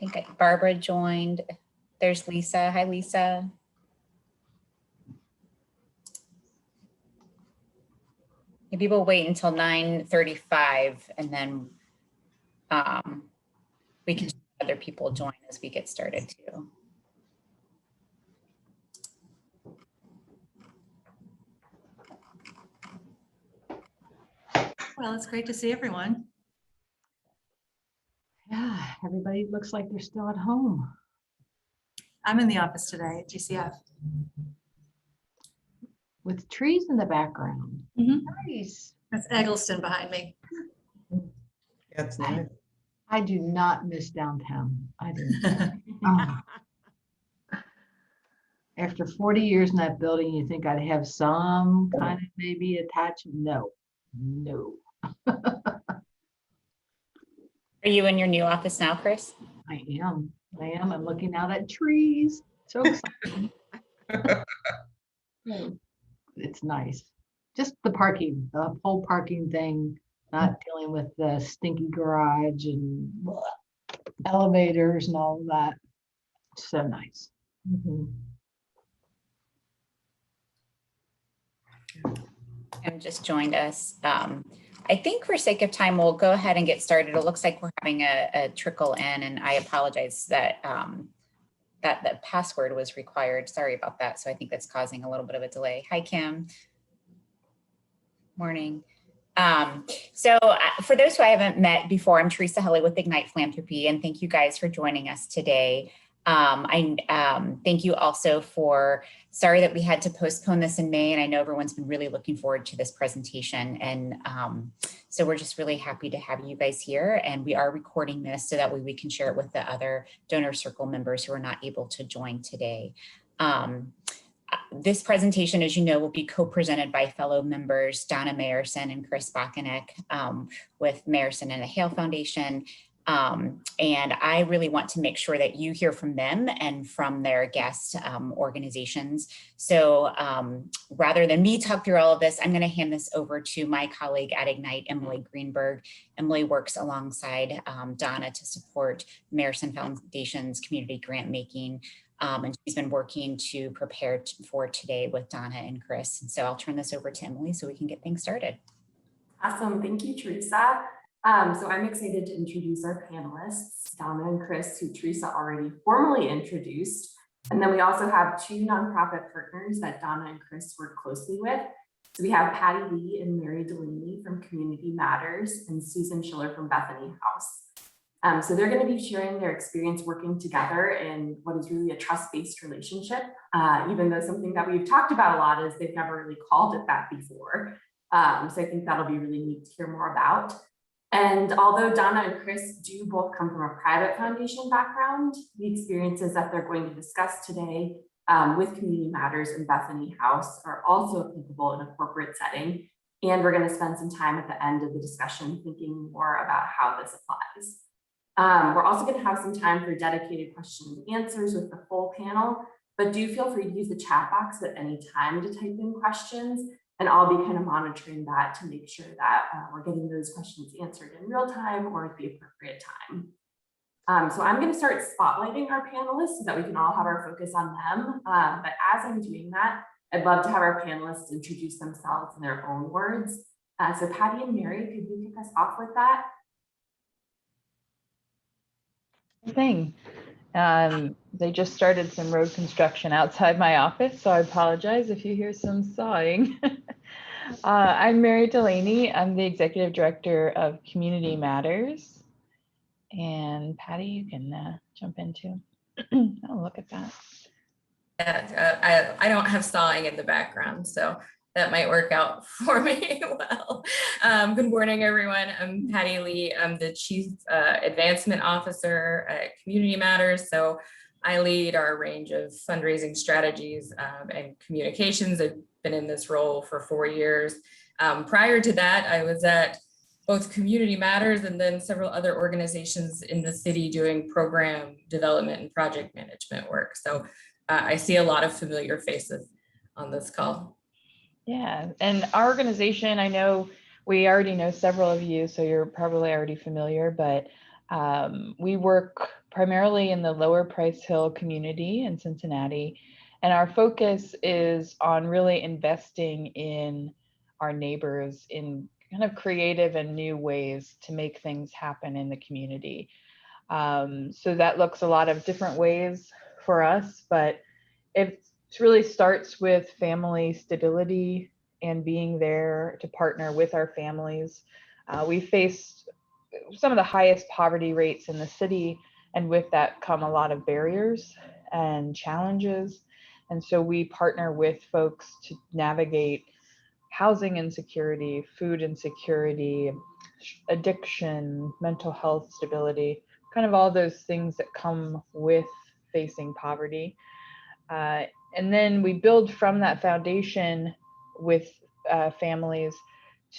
think Barbara joined. There's Lisa. Hi, Lisa. Maybe we'll wait until 9:35 and then we can have other people join as we get started too. Well, it's great to see everyone. Yeah, everybody looks like they're still at home. I'm in the office today at GCF. With trees in the background. Nice. That's Eggleston behind me. That's nice. I do not miss downtown. I do. Oh. After 40 years in that building, you think I'd have some kind of maybe attachment? No, no. Are you in your new office now, Chris? I am. I'm looking out at trees. So exciting. It's nice. Just the parking, the whole parking thing, not dealing with the stinky garage and elevators and all of that. So nice. And just joined us. I think for sake of time, we'll go ahead and get started. It looks like we're having a trickle in, and I apologize that that the password was required. Sorry about that. So I think that's causing a little bit of a delay. Hi, Kim. Morning. So for those who I haven't met before, I'm Teresa Helly with Ignite Philanthropy, and thank you guys for joining us today. I thank you also for, sorry that we had to postpone this in May, and I know everyone's been really looking forward to this presentation. And so we're just really happy to have you guys here, and we are recording this so that way we can share it with the other donor circle members who are not able to join today. This presentation, as you know, will be co-presented by fellow members Donna Mayerson and Chris Bakanek with Mayerson and the Hale Foundation. And I really want to make sure that you hear from them and from their guest organizations. So rather than me talk through all of this, I'm going to hand this over to my colleague at Ignite, Emily Greenberg. Emily works alongside Donna to support Mayerson Foundation's community grant making. And she's been working to prepare for today with Donna and Chris. And so I'll turn this over to Emily so we can get things started. Awesome. Thank you, Teresa. So I'm excited to introduce our panelists, Donna and Chris, who Teresa already formally introduced. And then we also have two nonprofit partners that Donna and Chris work closely with. So we have Patty Lee and Mary Delaney from Community Matters and Susan Schiller from Bethany House. So they're going to be sharing their experience working together in what is really a trust-based relationship, even though something that we've talked about a lot is they've never really called it that before. So I think that'll be really neat to hear more about. And although Donna and Chris do both come from a private foundation background, the experiences that they're going to discuss today with Community Matters and Bethany House are also applicable in a corporate setting. And we're going to spend some time at the end of the discussion thinking more about how this applies. We're also going to have some time for dedicated questions and answers with the full panel, but do feel free to use the chat box at any time to type in questions, and I'll be kind of monitoring that to make sure that we're getting those questions answered in real time or at the appropriate time. So I'm going to start spotlighting our panelists so that we can all have our focus on them. But as I'm doing that, I'd love to have our panelists introduce themselves in their own words. So Patty and Mary, could you kick us off with that? Thing. They just started some road construction outside my office, so I apologize if you hear some sawing. I'm Mary Delaney. I'm the Executive Director of Community Matters. And Patty, you can jump into. Oh, look at that. Yeah, I don't have sawing in the background, so that might work out for me well. Good morning, everyone. I'm Patty Lee. I'm the Chief Advancement Officer at Community Matters. So I lead our range of fundraising strategies and communications. I've been in this role for 4 years. Prior to that, I was at both Community Matters and then several other organizations in the city doing program development and project management work. So I see a lot of familiar faces on this call. Yeah, and our organization, I know we already know several of you, so you're probably already familiar, but We work primarily in the Lower Price Hill community in Cincinnati, and our focus is on really investing in our neighbors in kind of creative and new ways to make things happen in the community. So that looks a lot of different ways for us, but it really starts with family stability and being there to partner with our families. We faced some of the highest poverty rates in the city, and with that come a lot of barriers and challenges. And so we partner with folks to navigate housing insecurity, food insecurity, addiction, mental health stability, kind of all those things that come with facing poverty. And then we build from that foundation with families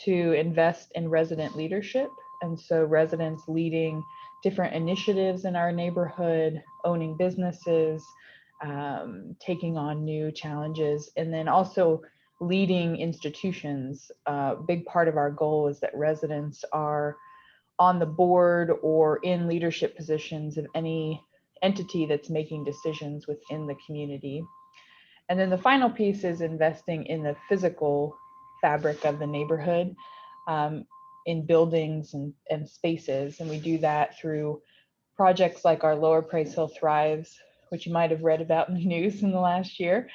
to invest in resident leadership. And so residents leading different initiatives in our neighborhood, owning businesses, taking on new challenges, and then also leading institutions. A big part of our goal is that residents are on the board or in leadership positions of any entity that's making decisions within the community. And then the final piece is investing in the physical fabric of the neighborhood, in buildings and spaces. And we do that through projects like our Lower Price Hill Thrives, which you might have read about in the news in the last year.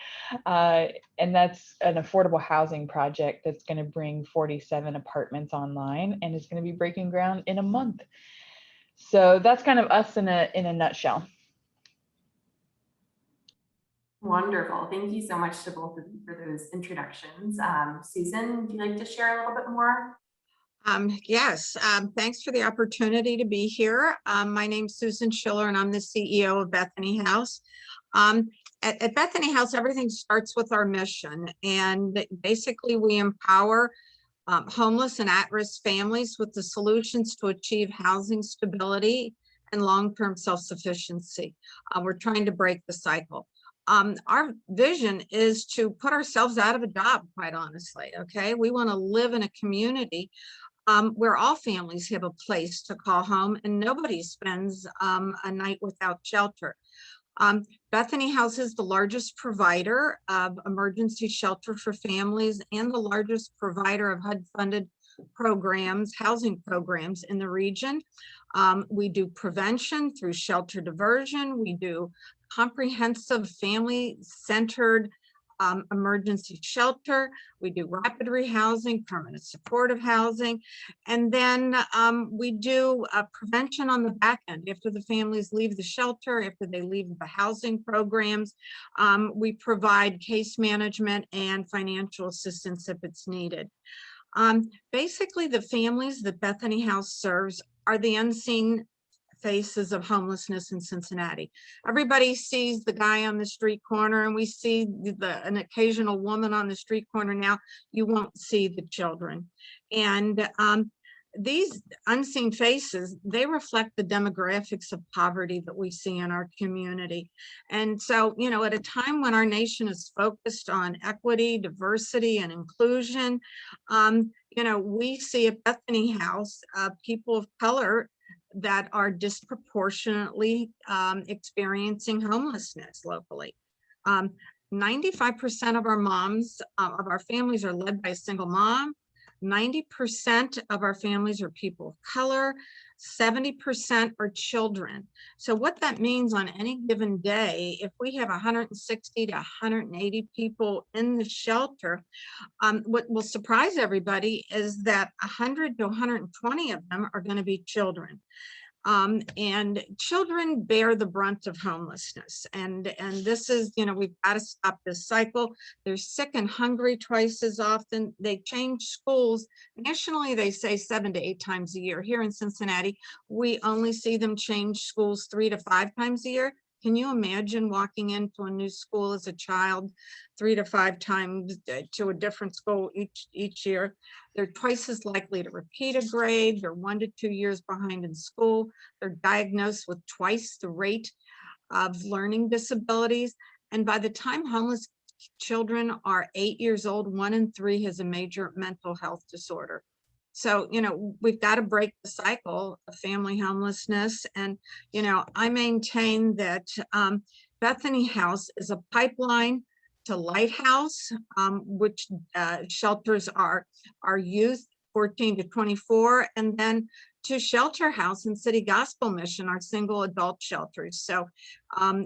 And that's an affordable housing project that's going to bring 47 apartments online and is going to be breaking ground in a month. So that's kind of us in a nutshell. Wonderful. Thank you so much to both of you for those introductions. Susan, would you like to share a little bit more? Yes, thanks for the opportunity to be here. My name's Susan Schiller and I'm the CEO of Bethany House. At Bethany House, everything starts with our mission, and basically we empower homeless and at-risk families with the solutions to achieve housing stability and long-term self-sufficiency. We're trying to break the cycle. Our vision is to put ourselves out of a job, quite honestly, okay? We want to live in a community where all families have a place to call home and nobody spends a night without shelter. Bethany House is the largest provider of emergency shelter for families and the largest provider of HUD-funded programs, housing programs in the region. We do prevention through shelter diversion. We do comprehensive family-centered emergency shelter. We do rapid rehousing, permanent supportive housing, and then we do prevention on the back end. After the families leave the shelter, after they leave the housing programs, we provide case management and financial assistance if it's needed. Basically, the families that Bethany House serves are the unseen faces of homelessness in Cincinnati. Everybody sees the guy on the street corner and we see an occasional woman on the street corner. Now you won't see the children. And these unseen faces, they reflect the demographics of poverty that we see in our community. And so, you know, at a time when our nation is focused on equity, diversity, and inclusion, you know, we see at Bethany House people of color that are disproportionately experiencing homelessness locally. 95% of our moms, of our families are led by a single mom. 90% of our families are people of color. 70% are children. So what that means on any given day, if we have 160 to 180 people in the shelter, what will surprise everybody is that 100 to 120 of them are going to be children. And children bear the brunt of homelessness. And this is, you know, we've got to stop this cycle. They're sick and hungry twice as often. They change schools. Nationally, they say 7 to 8 times a year. Here in Cincinnati, we only see them change schools 3 to 5 times a year. Can you imagine walking into a new school as a child 3 to 5 times to a different school each year? They're twice as likely to repeat a grade. They're 1 to 2 years behind in school. They're diagnosed with twice the rate of learning disabilities. And by the time homeless children are 8 years old, 1 in 3 has a major mental health disorder. So, we've got to break the cycle of family homelessness. And, I maintain that Bethany House is a pipeline to Lighthouse, which shelters our youth 14 to 24, and then to Shelter House and City Gospel Mission, our single adult shelters. So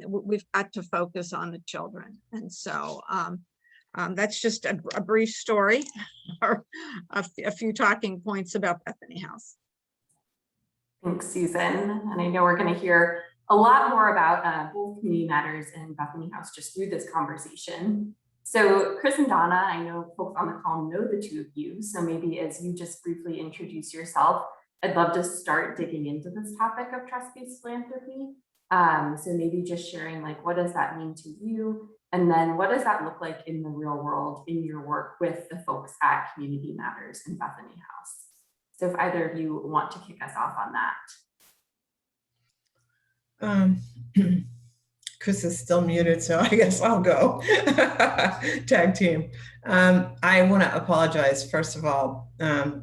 we've got to focus on the children. And so that's just a brief story or a few talking points about Bethany House. Thanks, Susan. And I know we're going to hear a lot more about both Community Matters and Bethany House just through this conversation. So Chris and Donna, I know folks on the call know the two of you. So maybe as you just briefly introduce yourself, I'd love to start digging into this topic of trust-based philanthropy. So maybe just sharing like, what does that mean to you? And then what does that look like in the real world in your work with the folks at Community Matters and Bethany House? So if either of you want to kick us off on that. Chris is still muted, so I guess I'll go. Tag team. I want to apologize, first of all.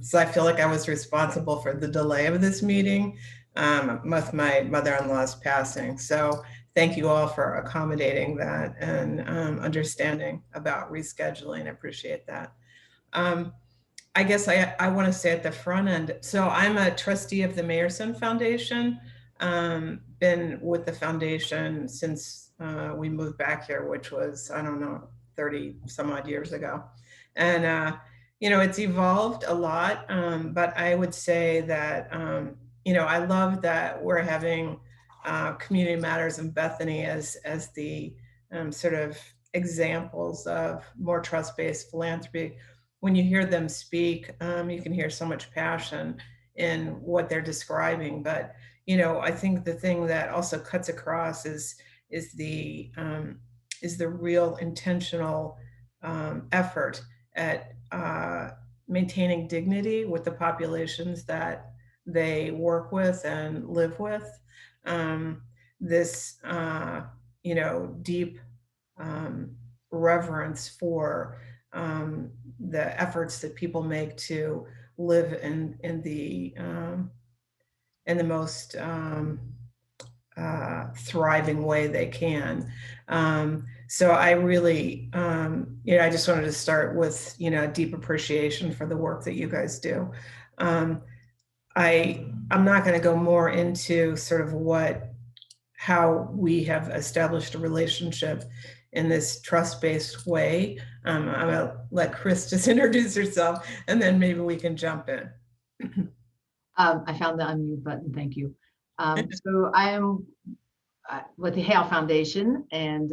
So I feel like I was responsible for the delay of this meeting with my mother-in-law's passing. So thank you all for accommodating that and understanding about rescheduling. I appreciate that. I guess I want to say at the front end, so I'm a trustee of the Mayerson Foundation. Been with the foundation since we moved back here, which was, I don't know, 30 some odd years ago. And, it's evolved a lot, but I would say that, I love that we're having Community Matters and Bethany as the sort of examples of more trust-based philanthropy. When you hear them speak, you can hear so much passion in what they're describing. But I think the thing that also cuts across is the real intentional effort at maintaining dignity with the populations that they work with and live with. This deep reverence for the efforts that people make to live in the most thriving way they can. So I really, I just wanted to start with, deep appreciation for the work that you guys do. I'm not going to go more into sort of how we have established a relationship in this trust-based way. I'm gonna let Chris just introduce herself and then maybe we can jump in. I found the unmute button, thank you. So I am with the Hale Foundation and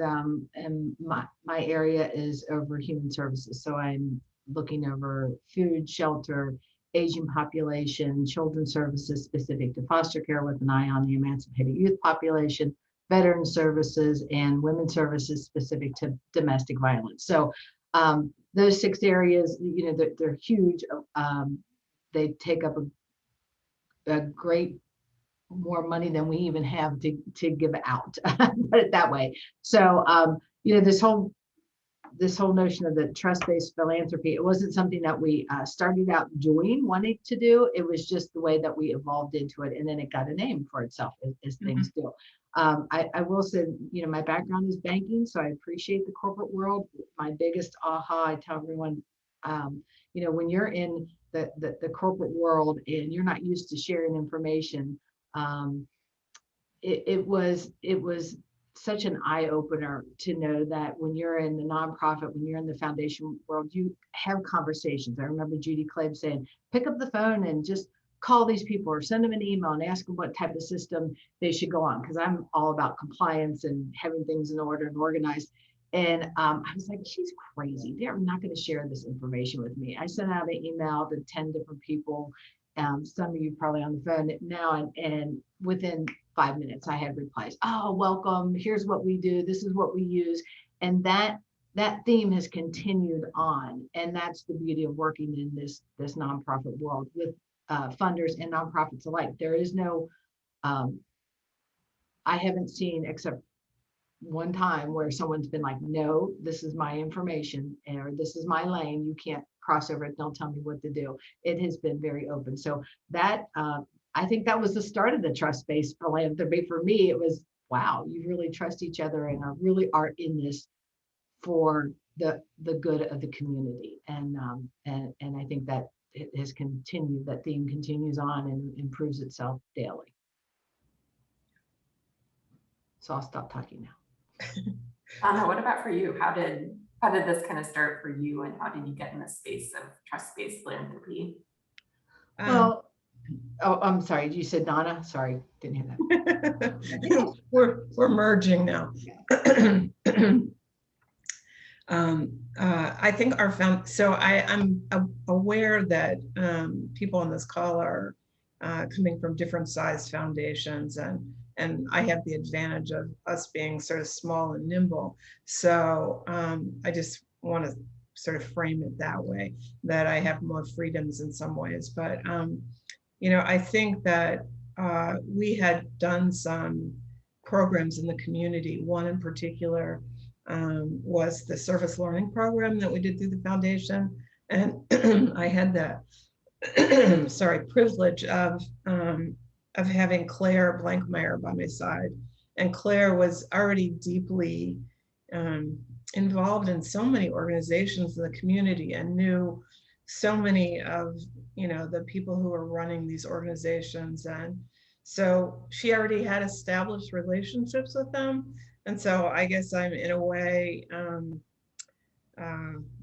my area is over human services. So I'm looking over food, shelter, Asian population, children's services specific to foster care with an eye on the emancipated youth population, veteran services, and women's services specific to domestic violence. So those 6 areas, they're huge. They take up a great more money than we even have to give out, put it that way. So this whole notion of the trust-based philanthropy, it wasn't something that we started out wanting to do. It was just the way that we evolved into it, and then it got a name for itself as things do. I will say, my background is banking, so I appreciate the corporate world. My biggest aha, I tell everyone, when you're in the corporate world and you're not used to sharing information, it was such an eye-opener to know that when you're in the nonprofit, when you're in the foundation world, you have conversations. I remember Judy Clave saying, pick up the phone and just call these people or send them an email and ask them what type of system they should go on. Because I'm all about compliance and having things in order and organized. And I was like, she's crazy. They're not going to share this information with me. I sent out an email to 10 different people. Some of you probably on the phone now, and within 5 minutes, I had replies. Oh, welcome. Here's what we do. This is what we use. And that theme has continued on. And that's the beauty of working in this nonprofit world with funders and nonprofits alike. There is no, I haven't seen, except one time where someone's been like, no, this is my information, or this is my lane. You can't cross over it. Don't tell me what to do. It has been very open. So that, I think that was the start of the trust-based philanthropy. For me, it was, wow, you really trust each other and really are in this for the good of the community. And I think that it has continued, that theme continues on and improves itself daily. So I'll stop talking now. Anna, what about for you? How did this kind of start for you, and how did you get in the space of trust-based philanthropy? Well, oh, I'm sorry. You said Donna? Sorry, didn't hear that. we're merging now. I think so I'm aware that people on this call are coming from different size foundations, and I have the advantage of us being sort of small and nimble. So I just want to sort of frame it that way, that I have more freedoms in some ways. But, I think that we had done some programs in the community. One in particular was the service learning program that we did through the foundation. And I had the privilege of having Claire Blankmeyer by my side. And Claire was already deeply involved in so many organizations in the community and knew so many of the people who were running these organizations. And so she already had established relationships with them. And so I guess I'm in a way,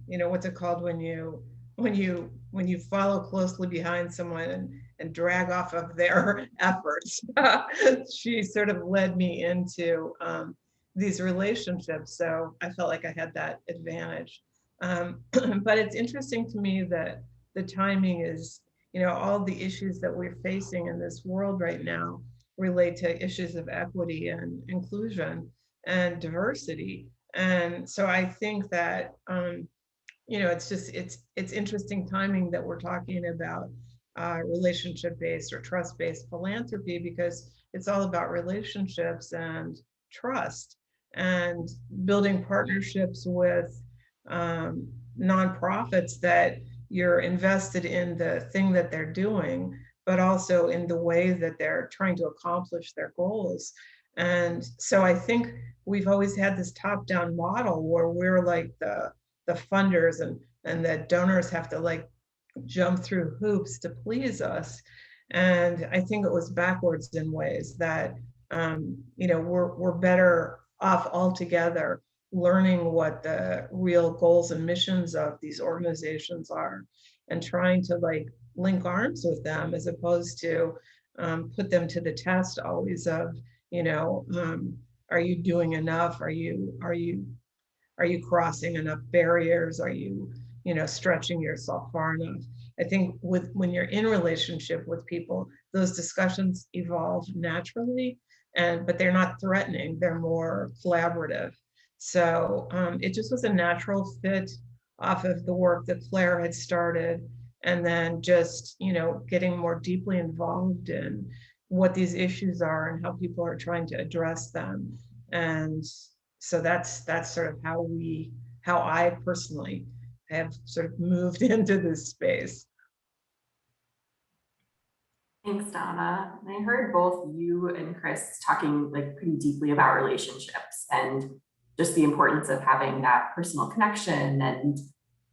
what's it called when you follow closely behind someone and drag off of their efforts. She sort of led me into these relationships. So I felt like I had that advantage. But it's interesting to me that the timing is, all the issues that we're facing in this world right now relate to issues of equity and inclusion and diversity. And so I think that, it's interesting timing that we're talking about relationship-based or trust-based philanthropy, because it's all about relationships and trust and building partnerships with nonprofits that you're invested in the thing that they're doing, but also in the way that they're trying to accomplish their goals. And so I think we've always had this top-down model where we're like the funders, and that donors have to like jump through hoops to please us. And I think it was backwards in ways that we're better off altogether learning what the real goals and missions of these organizations are and trying to like link arms with them, as opposed to put them to the test always of, are you doing enough? Are you crossing enough barriers? Are you, stretching yourself far enough? I think when you're in relationship with people, those discussions evolve naturally, but they're not threatening, they're more collaborative. So it just was a natural fit off of the work that Claire had started, and then just, getting more deeply involved in what these issues are and how people are trying to address them. And so that's sort of how I personally have sort of moved into this space. Thanks, Donna. And I heard both you and Chris talking like pretty deeply about relationships and just the importance of having that personal connection and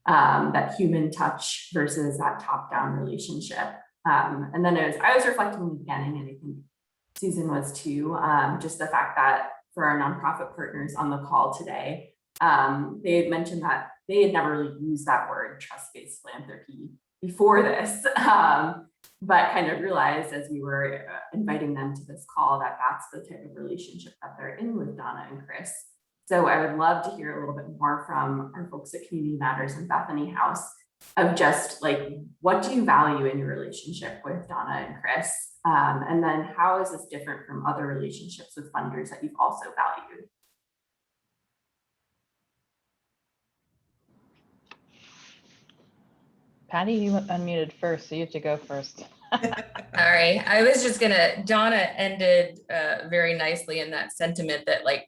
that human touch versus that top-down relationship. And then I was reflecting in the beginning, and I think Susan was too, just the fact that for our nonprofit partners on the call today, they had mentioned that they had never really used that word trust-based philanthropy before this, but kind of realized as we were inviting them to this call that that's the type of relationship that they're in with Donna and Chris. So I would love to hear a little bit more from our folks at Community Matters and Bethany House of just like, what do you value in your relationship with Donna and Chris? And then how is this different from other relationships with funders that you've also valued? Patty, you unmuted first, so you have to go first. Sorry, I was just Donna ended very nicely in that sentiment that like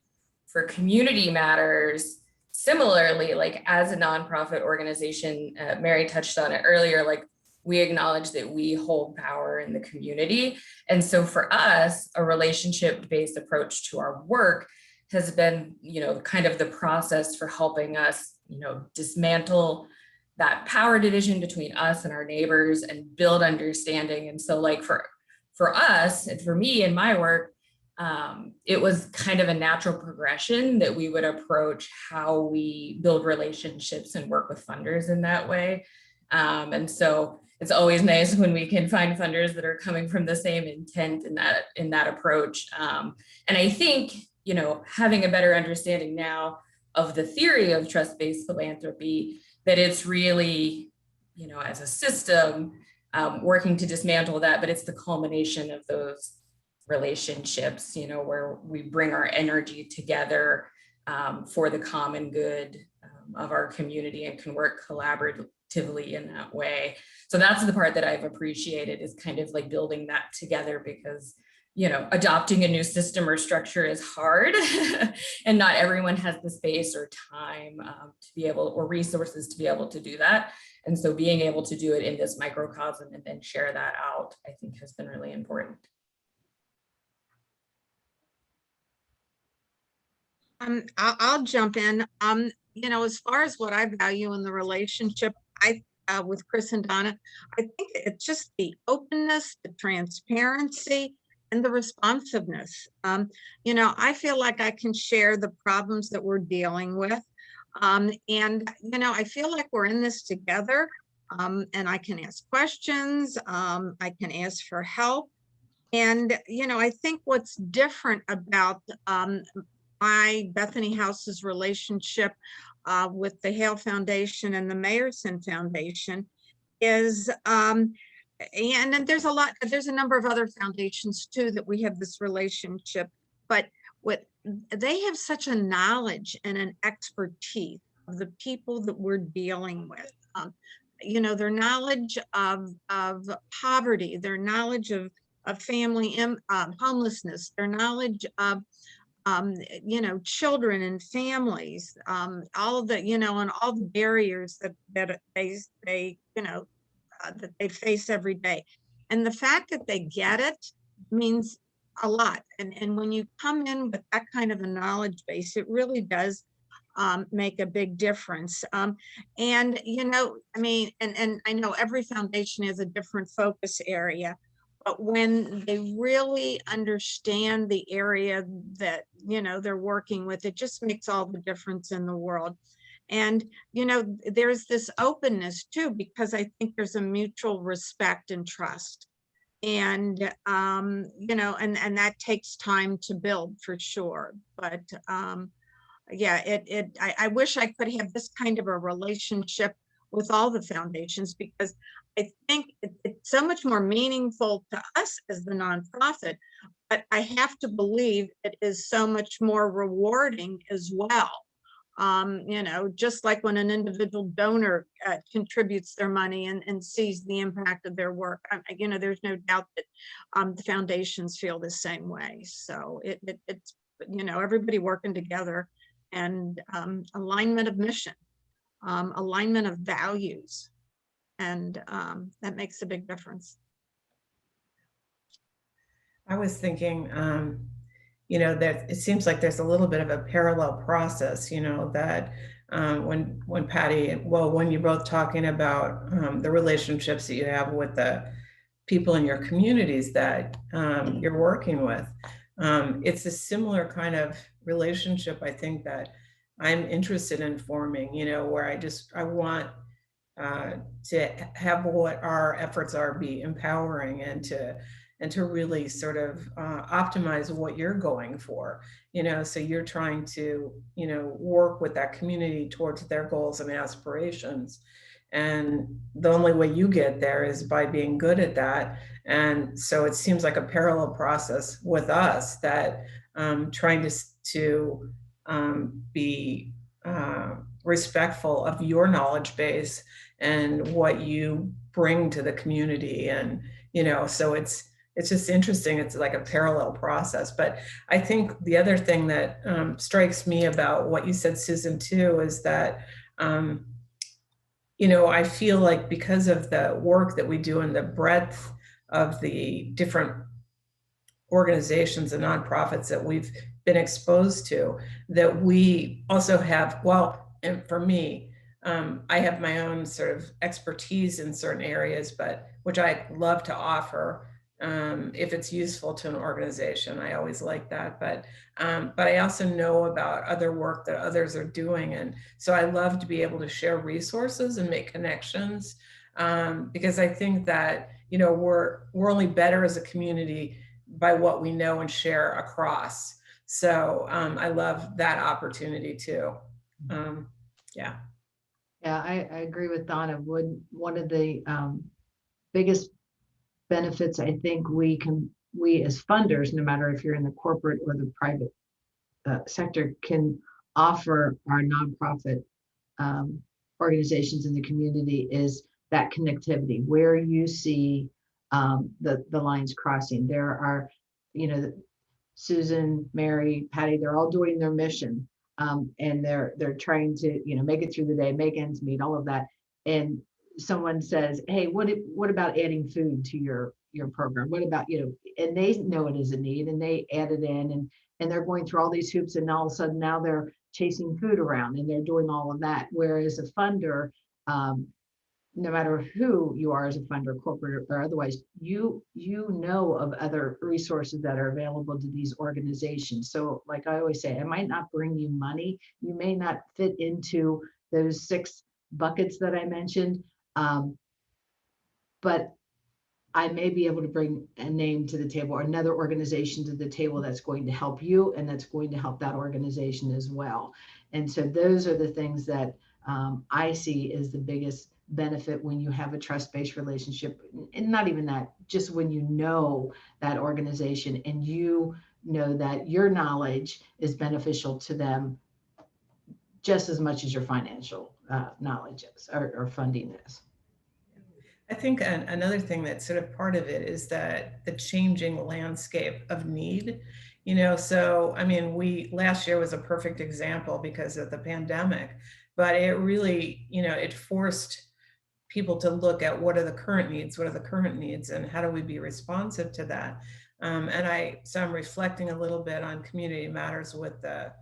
for community matters, similarly, like as a nonprofit organization, Mary touched on it earlier, like we acknowledge that we hold power in the community. And so for us, a relationship-based approach to our work has been, kind of the process for helping us, dismantle that power division between us and our neighbors and build understanding. And so like for us and for me in my work, it was kind of a natural progression that we would approach how we build relationships and work with funders in that way. And so it's always nice when we can find funders that are coming from the same intent in that approach. And I think, having a better understanding now of the theory of trust-based philanthropy, that it's really, as a system, working to dismantle that, but it's the culmination of those relationships, where we bring our energy together for the common good of our community and can work collaboratively in that way. So that's the part that I've appreciated, is kind of like building that together, because adopting a new system or structure is hard and not everyone has the space or time to be able, or resources to be able to do that. And so being able to do it in this microcosm and then share that out, I think has been really important. I'll jump in. As far as what I value in the relationship, with Chris and Donna, I think it's just the openness, the transparency, and the responsiveness. I feel like I can share the problems that we're dealing with. And I feel like we're in this together, and I can ask questions, I can ask for help. And, I think what's different about my Bethany House's relationship with the Hale Foundation and the Mayerson Foundation is, and then there's a number of other foundations too that we have this relationship, but they have such a knowledge and an expertise of the people that we're dealing with. Their knowledge of poverty, their knowledge of family homelessness, their knowledge of children and families, all of the, and all the barriers that they face every day. And the fact that they get it means a lot. And when you come in with that kind of a knowledge base, it really does make a big difference. And I know every foundation has a different focus area, but when they really understand the area that, they're working with, it just makes all the difference in the world. And, there's this openness too, because I think there's a mutual respect and trust. And, and that takes time to build for sure. But yeah, I wish I could have this kind of a relationship with all the foundations, because I think it's so much more meaningful to us as the nonprofit, but I have to believe it is so much more rewarding as well. Just like when an individual donor contributes their money and sees the impact of their work, there's no doubt that the foundations feel the same way. So it's everybody working together, and alignment of mission, alignment of values, and that makes a big difference. I was thinking, that it seems like there's a little bit of a parallel process, that when Patty, when you're both talking about the relationships that you have with the people in your communities that you're working with, it's a similar kind of relationship, I think, that I'm interested in forming, where I want to have what our efforts are be empowering, and to really sort of optimize what you're going for, so you're trying to, work with that community towards their goals and aspirations. And the only way you get there is by being good at that. And so it seems like a parallel process with us, that trying to be respectful of your knowledge base and what you bring to the community. And, so it's just interesting. It's like a parallel process. But I think the other thing that strikes me about what you said, Susan, too, is that, I feel like because of the work that we do and the breadth of the different organizations and nonprofits that we've been exposed to, that we also have, well, and for me, I have my own sort of expertise in certain areas, but which I love to offer. If it's useful to an organization, I always like that. But I also know about other work that others are doing, and so I love to be able to share resources and make connections, because I think that we're only better as a community by what we know and share across. So I love that opportunity too. Yeah. Yeah, I agree with Donna. One of the biggest benefits I think we as funders, no matter if you're in the corporate or the private sector, can offer our nonprofit organizations in the community is that connectivity, where you see the lines crossing. There are, Susan, Mary, Patty, they're all doing their mission. And they're trying to, make it through the day, make ends meet, all of that. And someone says, hey, what about adding food to your program? What about, and they know it is a need and they add it in, and they're going through all these hoops, and all of a sudden now they're chasing food around and they're doing all of that. Whereas a funder, no matter who you are as a funder, corporate or otherwise, you know of other resources that are available to these organizations. So like I always say, it might not bring you money. You may not fit into those 6 buckets that I mentioned, but I may be able to bring a name to the table or another organization to the table that's going to help you and that's going to help that organization as well. And so those are the things that I see as the biggest benefit when you have a trust-based relationship. And not even that, just when you know that organization and you know that your knowledge is beneficial to them just as much as your financial knowledge is or funding is. I think another thing that's sort of part of it is that the changing landscape of need, so I mean, last year was a perfect example because of the pandemic, but it really, it forced people to look at what are the current needs, and how do we be responsive to that. So I'm reflecting a little bit on community matters with the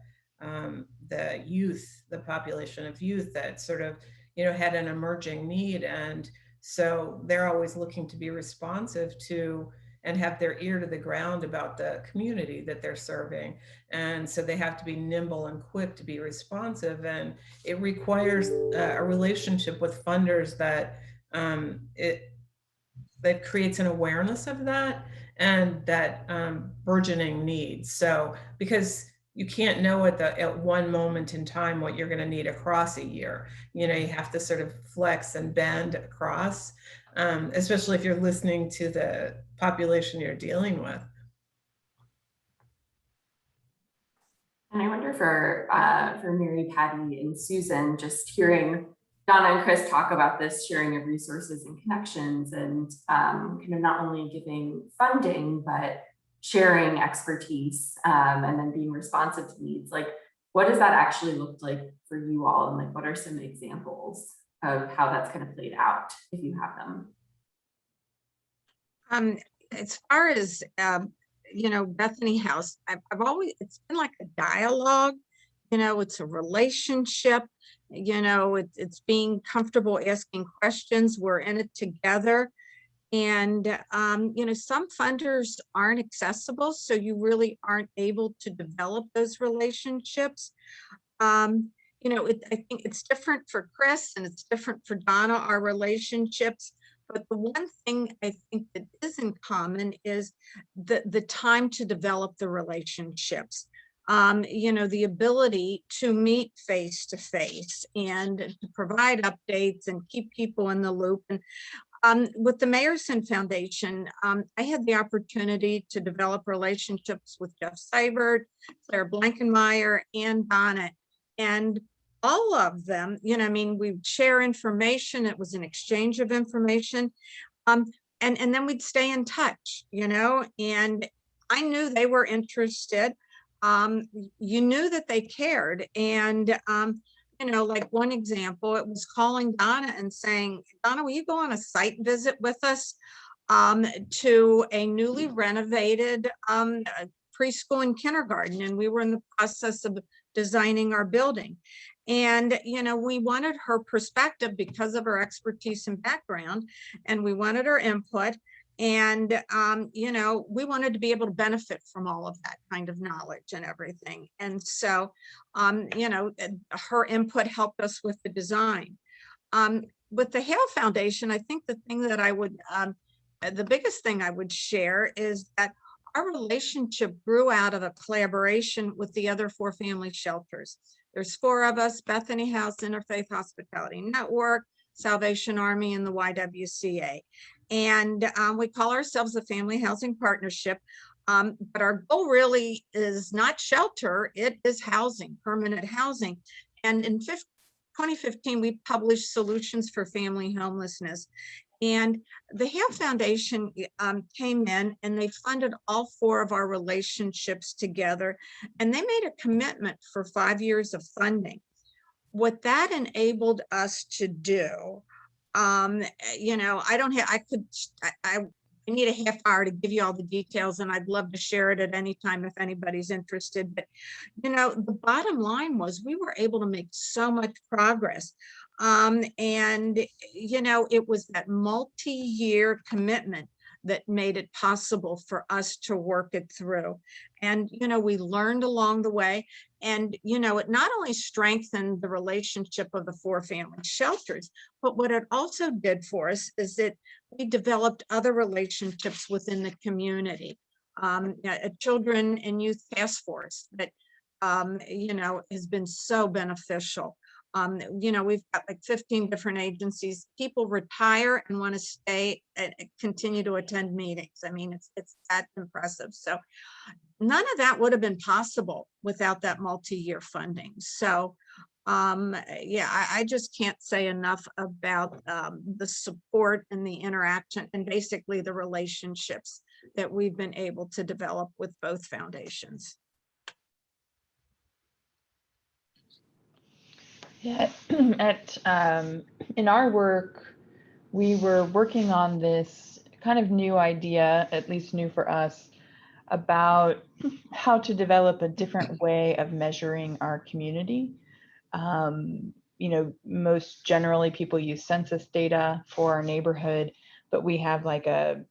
youth, the population of youth that sort of, had an emerging need. And so they're always looking to be responsive to and have their ear to the ground about the community that they're serving. And so they have to be nimble and quick to be responsive. And it requires a relationship with funders that that creates an awareness of that and that burgeoning needs. So because you can't know at one moment in time what you're going to need across a year. You have to sort of flex and bend across, especially if you're listening to the population you're dealing with. And I wonder for Mary, Patty, and Susan, just hearing Donna and Chris talk about this sharing of resources and connections, and kind of not only giving funding, but sharing expertise, and then being responsive to needs. Like, what does that actually look like for you all? And like, what are some examples of how that's kind of played out, if you have them? As far as, Bethany House, I've always, it's been like a dialogue, it's a relationship, it's being comfortable asking questions. We're in it together. And, some funders aren't accessible, so you really aren't able to develop those relationships. I think it's different for Chris and it's different for Donna, our relationships. But the one thing I think that is in common is the time to develop the relationships. The ability to meet face to face and to provide updates and keep people in the loop. And with the Mayerson Foundation, I had the opportunity to develop relationships with Jeff Seibert, Claire Blankenmeyer, and Donna. And all of them, we share information. It was an exchange of information. I and then we'd stay in touch, and I knew they were interested. You knew that they cared. And, like one example, it was calling Donna and saying, Donna, will you go on a site visit with us to a newly renovated preschool and kindergarten? And we were in the process of designing our building. And, we wanted her perspective because of her expertise and background, and we wanted her input. And, we wanted to be able to benefit from all of that kind of knowledge and everything. And so, her input helped us with the design. With the Hale Foundation, I think the thing that the biggest thing I would share is that our relationship grew out of a collaboration with the other 4 family shelters. There's 4 of us: Bethany House, Interfaith Hospitality Network, Salvation Army, and the YWCA. And we call ourselves a family housing partnership. But our goal really is not shelter, it is housing, permanent housing. And in 2015, we published Solutions for Family Homelessness. And the Hale Foundation came in and they funded all 4 of our relationships together. And they made a commitment for 5 years of funding. What that enabled us to do, I need a half hour to give you all the details, and I'd love to share it at any time if anybody's interested. But, the bottom line was we were able to make so much progress. And, it was that multi-year commitment that made it possible for us to work it through. And, we learned along the way. And, it not only strengthened the relationship of the 4 family shelters, but what it also did for us is that we developed other relationships within the community. A children and youth task force that, has been so beneficial. We've got like 15 different agencies. People retire and want to stay and continue to attend meetings. I mean, it's that impressive. So none of that would have been possible without that multi-year funding. So I just can't say enough about the support and the interaction and basically the relationships that we've been able to develop with both foundations. Yeah, in our work, we were working on this kind of new idea, at least new for us, about how to develop a different way of measuring our community. Most generally people use census data for our neighborhood, but we have like a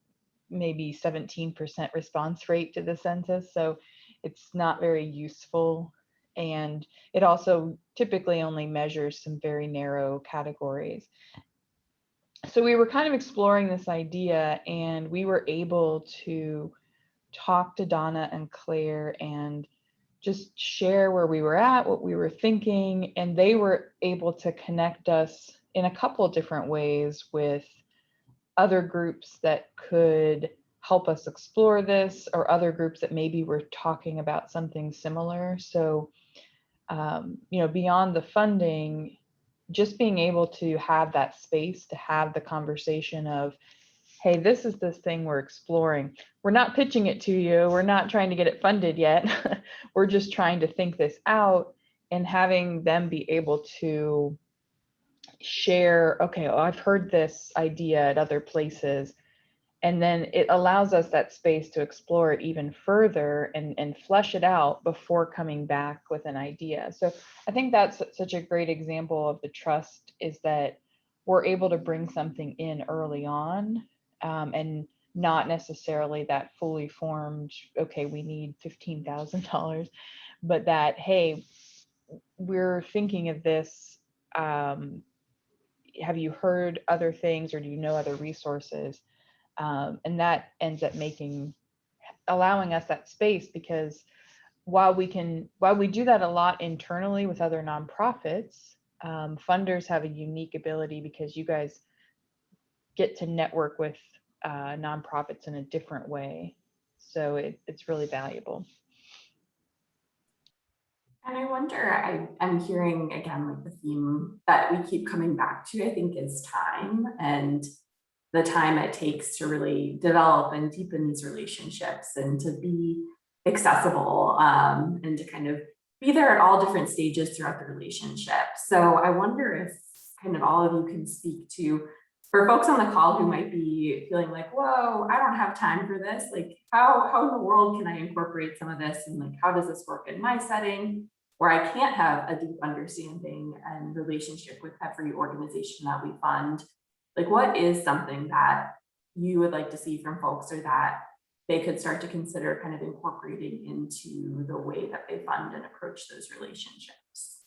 maybe 17% response rate to the census. So it's not very useful. And it also typically only measures some very narrow categories. So we were kind of exploring this idea, and we were able to talk to Donna and Claire and just share where we were at, what we were thinking, and they were able to connect us in a couple of different ways with other groups that could help us explore this, or other groups that maybe were talking about something similar. So, beyond the funding, just being able to have that space to have the conversation of, hey, this is this thing we're exploring. We're not pitching it to you. We're not trying to get it funded yet. We're just trying to think this out, and having them be able to share, okay, I've heard this idea at other places. And then it allows us that space to explore it even further and flesh it out before coming back with an idea. So I think that's such a great example of the trust, is that we're able to bring something in early on, and not necessarily that fully formed, okay, we need $15,000, but that, hey, we're thinking of this. Have you heard other things, or do you know other resources? And that ends up allowing us that space, because while we do that a lot internally with other nonprofits, funders have a unique ability, because you guys get to network with nonprofits in a different way. So it's really valuable. And I wonder, I'm hearing again, like the theme that we keep coming back to, I think, is time. And the time it takes to really develop and deepen these relationships and to be accessible, and to kind of be there at all different stages throughout the relationship. So I wonder if kind of all of you can speak to, for folks on the call who might be feeling like, whoa, I don't have time for this. Like how in the world can I incorporate some of this? And like, how does this work in my setting where I can't have a deep understanding and relationship with every organization that we fund? Like, what is something that you would like to see from folks, or that they could start to consider kind of incorporating into the way that they fund and approach those relationships?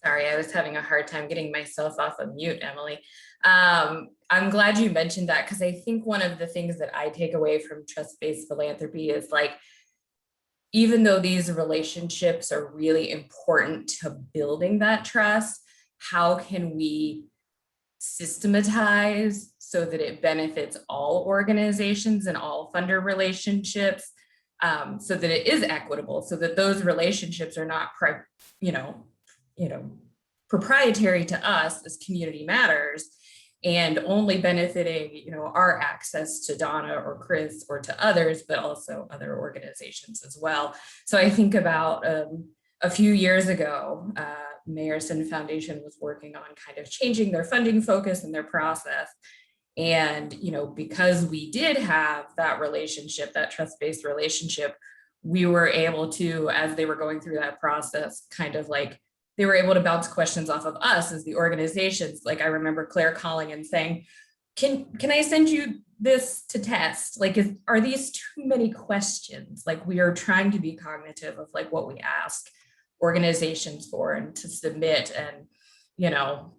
Sorry, I was having a hard time getting myself off of mute, Emily. I'm glad you mentioned that, because I think one of the things that I take away from trust-based philanthropy is like, even though these relationships are really important to building that trust, how can we systematize so that it benefits all organizations and all funder relationships, so that it is equitable, so that those relationships are not, proprietary to us as Community Matters, and only benefiting, our access to Donna or Chris or to others, but also other organizations as well. So I think about a few years ago, Mayerson Foundation was working on kind of changing their funding focus and their process. And, because we did have that relationship, that trust-based relationship, we were able to, as they were going through that process, kind of like, they were able to bounce questions off of us as the organizations. Like I remember Claire calling and saying, can I send you this to test? Like, are these too many questions? Like, we are trying to be cognitive of like what we ask organizations for and to submit, and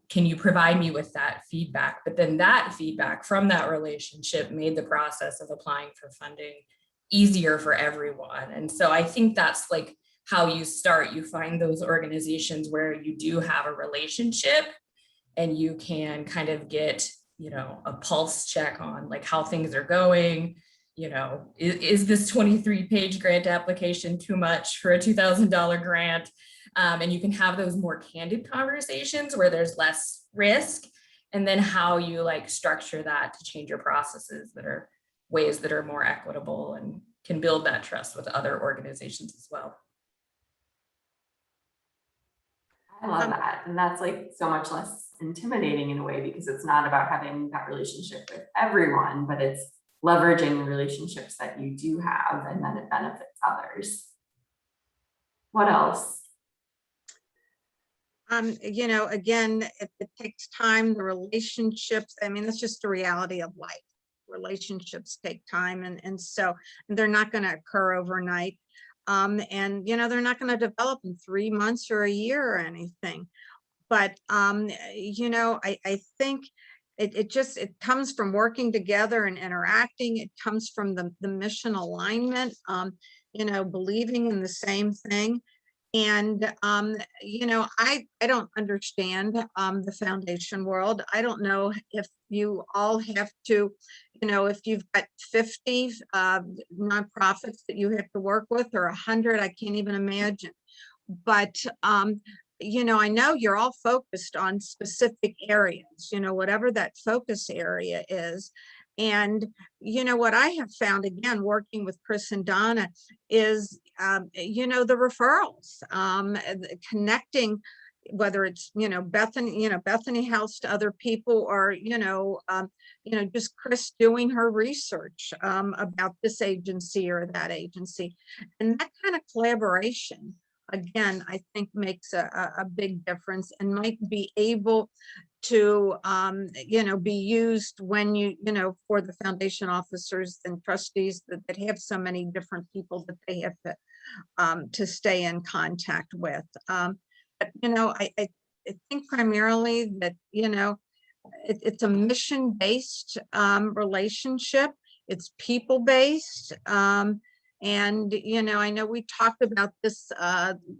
can you provide me with that feedback? But then that feedback from that relationship made the process of applying for funding easier for everyone. And so I think that's like how you start. You find those organizations where you do have a relationship and you can kind of get, a pulse check on like how things are going. Is this 23-page grant application too much for a $2,000 grant? And you can have those more candid conversations where there's less risk, and then how you like structure that to change your processes that are ways that are more equitable and can build that trust with other organizations as well. I love that. And that's like so much less intimidating in a way, because it's not about having that relationship with everyone, but it's leveraging the relationships that you do have, and then it benefits others. What else? Again, it takes time, the relationships, I mean, that's just the reality of life. Relationships take time, and so they're not going to occur overnight. And they're not going to develop in 3 months or a year or anything. But I think it comes from working together and interacting. It comes from the mission alignment, believing in the same thing. And I don't understand the foundation world. I don't know if you all have to, if you've got 50 nonprofits that you have to work with, or 100, I can't even imagine. But I know you're all focused on specific areas, whatever that focus area is. And what I have found, again, working with Chris and Donna, is the referrals, connecting, whether it's Bethany House to other people, or just Chris doing her research about this agency or that agency, and that kind of collaboration, again, I think makes a big difference, and might be able to be used when for the foundation officers and trustees that have so many different people that they have to stay in contact with. But I think primarily that it's a mission-based relationship. It's people-based. And I know we talked about this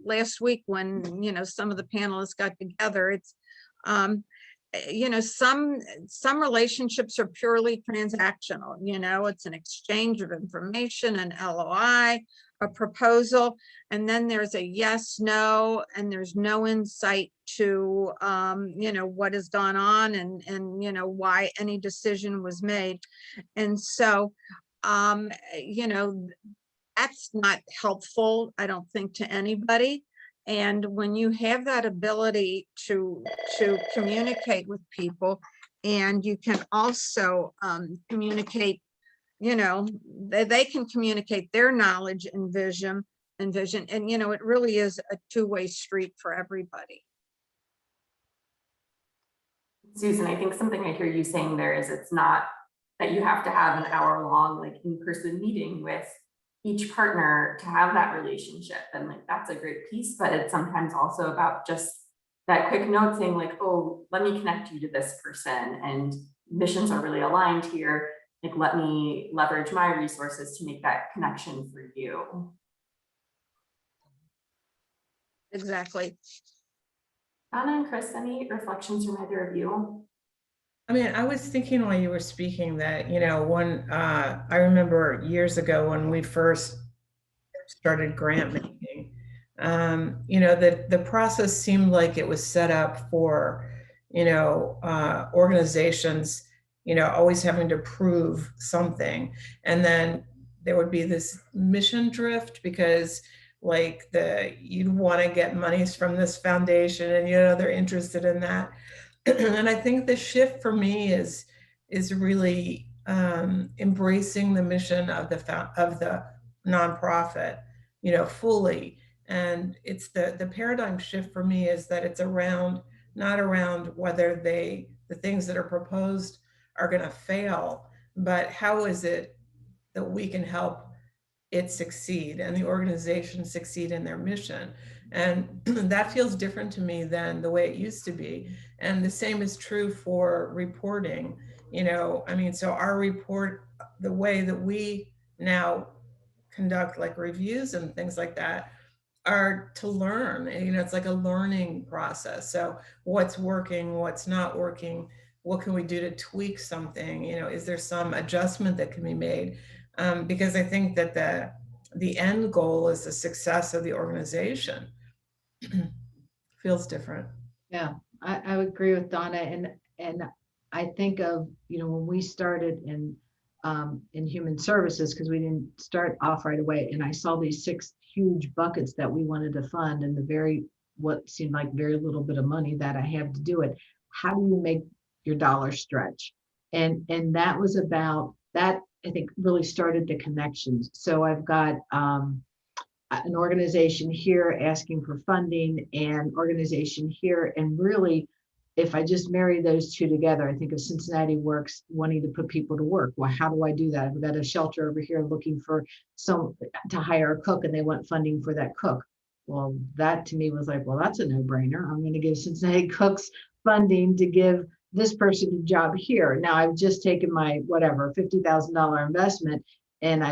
last week when some of the panelists got together. It's some relationships are purely transactional, it's an exchange of information, an LOI, a proposal, and then there's a yes, no, and there's no insight to, what has gone on and, why any decision was made. And so, that's not helpful, I don't think, to anybody. And when you have that ability to communicate with people, and you can also communicate, they can communicate their knowledge and vision, and it really is a two-way street for everybody. Susan, I think something I hear you saying there is it's not that you have to have an hour-long like in-person meeting with each partner to have that relationship, and like that's a great piece, but it's sometimes also about just that quick note saying like, oh, let me connect you to this person and missions are really aligned here, like let me leverage my resources to make that connection for you. Exactly. Donna and Chris, any reflections from either of you? I mean, I was thinking while you were speaking that, I remember years ago when we first started grant making, the process seemed like it was set up for, organizations, always having to prove something. And then there would be this mission drift because like you'd want to get monies from this foundation and, they're interested in that. And I think the shift for me is really embracing the mission of the nonprofit, fully. And it's the paradigm shift for me is that it's not around whether the things that are proposed are going to fail, but how is it that we can help it succeed and the organization succeed in their mission. And that feels different to me than the way it used to be. And the same is true for reporting. So our report, the way that we now conduct like reviews and things like that are to learn, it's like a learning process. So what's working, what's not working, what can we do to tweak something? Is there some adjustment that can be made? Because I think that the end goal is the success of the organization. Feels different. Yeah, I would agree with Donna, and I think of, when we started in human services, because we didn't start off right away, and I saw these 6 huge buckets that we wanted to fund, and what seemed like very little bit of money that I have to do it. How do you make your dollar stretch? And that was about that. I think really started the connections. So I've got an organization here asking for funding, and organization here, and really, if I just marry those two together, I think of Cincinnati Works wanting to put people to work. Well, how do I do that? I've got a shelter over here looking for to hire a cook, and they want funding for that cook. Well, that to me was like, well, that's a no-brainer. I'm going to give Cincinnati Cooks funding to give this person a job here. Now I've just taken my whatever $50,000 investment, and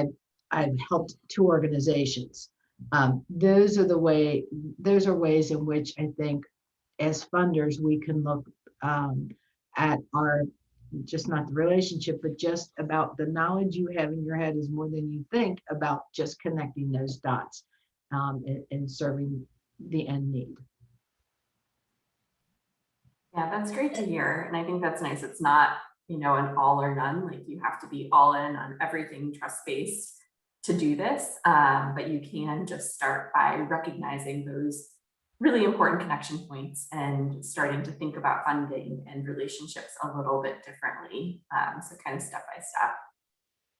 I've helped 2 organizations. Those are ways in which I think as funders we can look at our, just not the relationship, but just about the knowledge you have in your head is more than you think about just connecting those dots and serving the end need. Yeah, that's great to hear. And I think that's nice. It's not, an all or none, like you have to be all in on everything trust-based to do this. But you can just start by recognizing those really important connection points and starting to think about funding and relationships a little bit differently. So kind of step by step.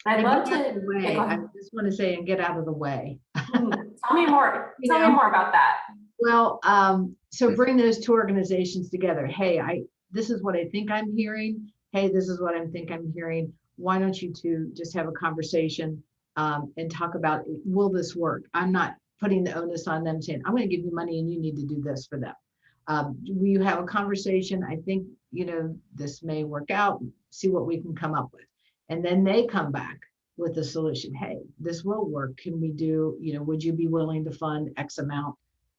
I'd love to, I just want to say, and get out of the way. Tell me more. Tell me more about that. Well, so bring those 2 organizations together. Hey, this is what I think I'm hearing. Hey, this is what I think I'm hearing. Why don't you 2 just have a conversation and talk about, will this work? I'm not putting the onus on them saying, I'm going to give you money and you need to do this for them. Will you have a conversation? I think, this may work out, see what we can come up with. And then they come back with a solution. Hey, this will work. Can we do, would you be willing to fund X amount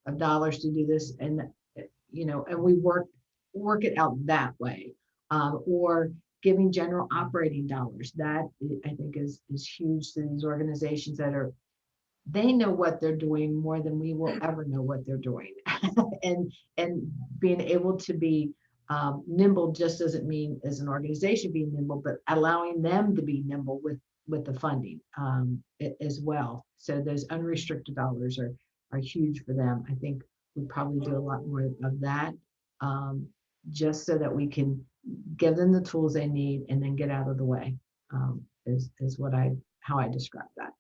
of dollars to do this? And, and we work work it out that way. Or giving general operating dollars. That I think is huge to these organizations that are, they know what they're doing more than we will ever know what they're doing. and being able to be nimble just doesn't mean as an organization being nimble, but allowing them to be nimble with the funding as well. So those unrestricted dollars are huge for them. I think we probably do a lot more of that, just so that we can give them the tools they need and then get out of the way, is how I describe that.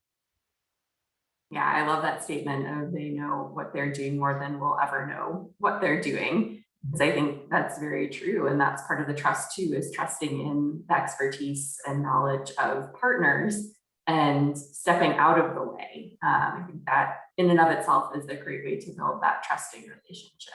Yeah, I love that statement of they know what they're doing more than we'll ever know what they're doing. Because I think that's very true. And that's part of the trust too, is trusting in the expertise and knowledge of partners and stepping out of the way. I think that in and of itself is a great way to build that trusting relationship.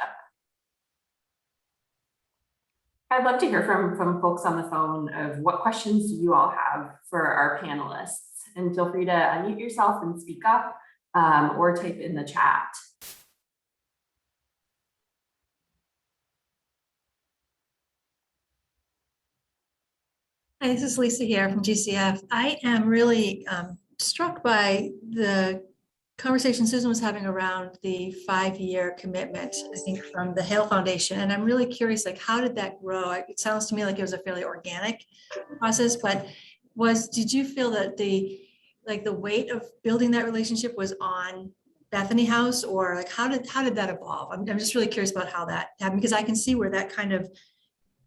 I'd love to hear from folks on the phone of what questions do you all have for our panelists, and feel free to unmute yourself and speak up, or type in the chat. Hi, this is Lisa here from GCF. I am really struck by the conversation Susan was having around the 5-year commitment, I think, from the Hale Foundation. And I'm really curious, like, how did that grow? It sounds to me like it was a fairly organic process, but did you feel that the weight of building that relationship was on Bethany House, or like, how did that evolve? I'm just really curious about how that happened, because I can see where that kind of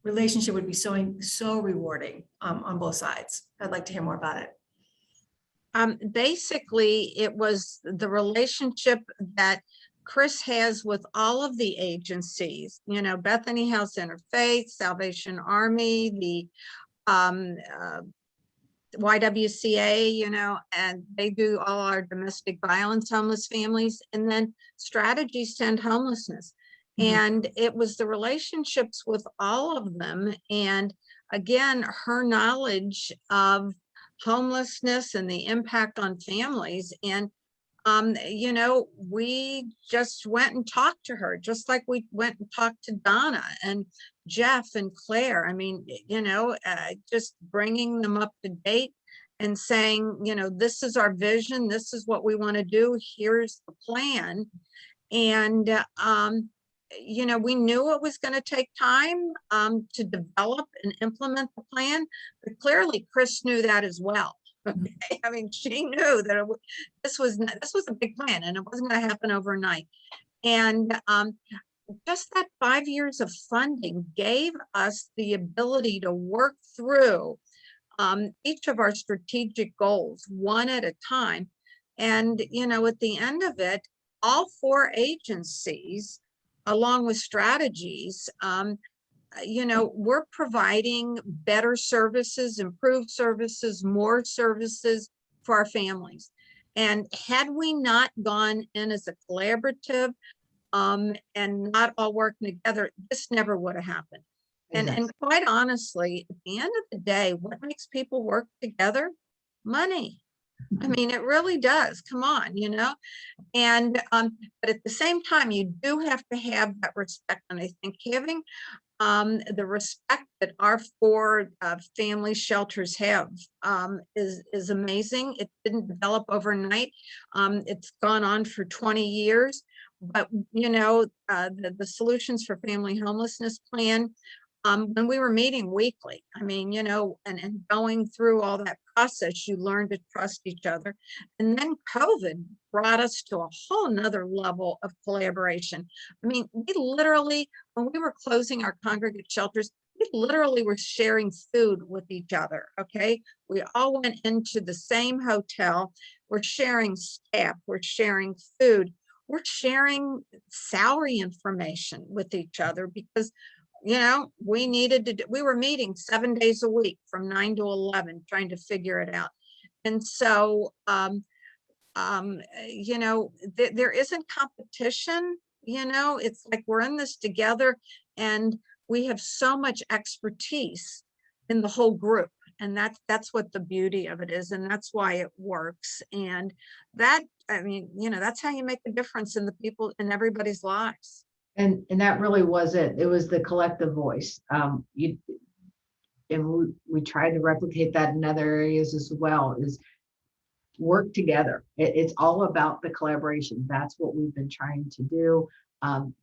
relationship would be so rewarding on both sides. I'd like to hear more about it. Basically, it was the relationship that Chris has with all of the agencies, you know, Bethany House Interfaith, Salvation Army, the YWCA, you know, and they do all our domestic violence homeless families, and then Strategies to End Homelessness. And it was the relationships with all of them. And again, her knowledge of homelessness and the impact on families. And, you know, we just went and talked to her, just like we went and talked to Donna and Jeff and Claire. I mean, you know, just bringing them up to date and saying, you know, this is our vision. This is what we want to do. Here's the plan. And, you know, we knew it was going to take time to develop and implement the plan, but clearly Chris knew that as well. Okay? I mean, she knew that this was a big plan and it wasn't going to happen overnight. And just that 5 years of funding gave us the ability to work through each of our strategic goals one at a time. And, you know, at the end of it, all 4 agencies, along with Strategies, you know, we're providing better services, improved services, more services for our families. And had we not gone in as a collaborative and not all working together, this never would have happened. And quite honestly, at the end of the day, what makes people work together? Money. I mean, it really does. Come on, you know. And but at the same time, you do have to have that respect. And I think having the respect that our 4 family shelters have is amazing. It didn't develop overnight. It's gone on for 20 years. But you know, the Solutions for Family Homelessness plan, when we were meeting weekly, I mean, you know, and going through all that process, you learn to trust each other. And then COVID brought us to a whole nother level of collaboration. I mean, we literally, when we were closing our congregate shelters, we literally were sharing food with each other. Okay. We all went into the same hotel. We're sharing staff. We're sharing food. We're sharing salary information with each other because, you know, we were meeting 7 days a week from 9 to 11, trying to figure it out. And so, you know, there isn't competition, you know, it's like we're in this together and we have so much expertise in the whole group. And that's what the beauty of it is. And that's why it works. And that, I mean, you know, that's how you make a difference in the people in everybody's lives. And that really was it. It was the collective voice. And we tried to replicate that in other areas as well, is work together. It's all about the collaboration. That's what we've been trying to do.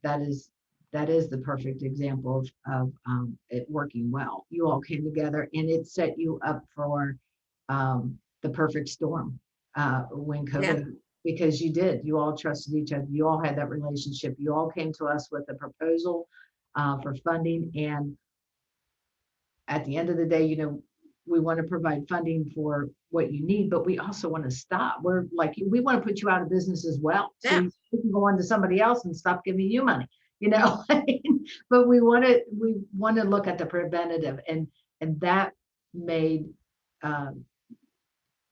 That is the perfect example of it working well. You all came together and it set you up for the perfect storm when COVID, because you all trusted each other. You all had that relationship. You all came to us with a proposal for funding, and at the end of the day, we want to provide funding for what you need, but we also want to stop. We're like, we want to put you out of business as well. So you can go on to somebody else and stop giving you money, but we want to look at the preventative, and that made,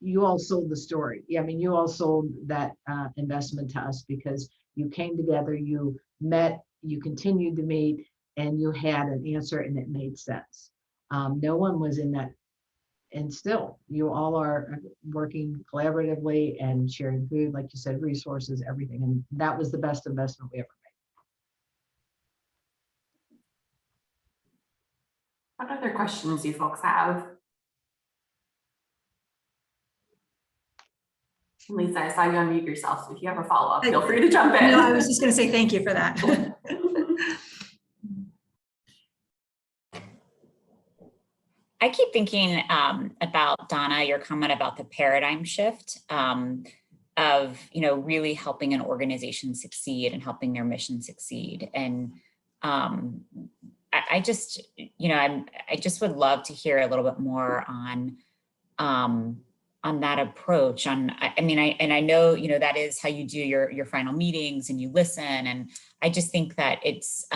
you all sold the story. I mean, you all sold that investment to us because you came together, you met, you continued to meet, and you had an answer and it made sense. No one was in that. And still, you all are working collaboratively and sharing food, like you said, resources, everything. And that was the best investment we ever made. What other questions do you folks have? Lisa, I saw you unmute yourself, so if you have a follow-up, feel free to jump in. No, I was just going to say thank you for that. I keep thinking about, Donna, your comment about the paradigm shift of, really helping an organization succeed and helping their mission succeed. And I just would love to hear a little bit more on that approach. I know, that is how you do your final meetings and you listen. And I just think that it's,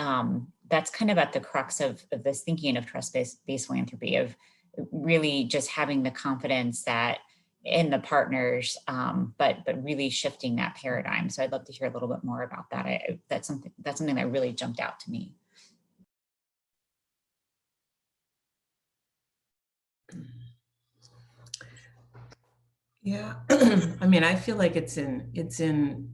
that's kind of at the crux of this thinking of trust-based philanthropy, of really just having the confidence that in the partners, but really shifting that paradigm. So I'd love to hear a little bit more about that. That's something that really jumped out to me. Yeah, I feel like it's in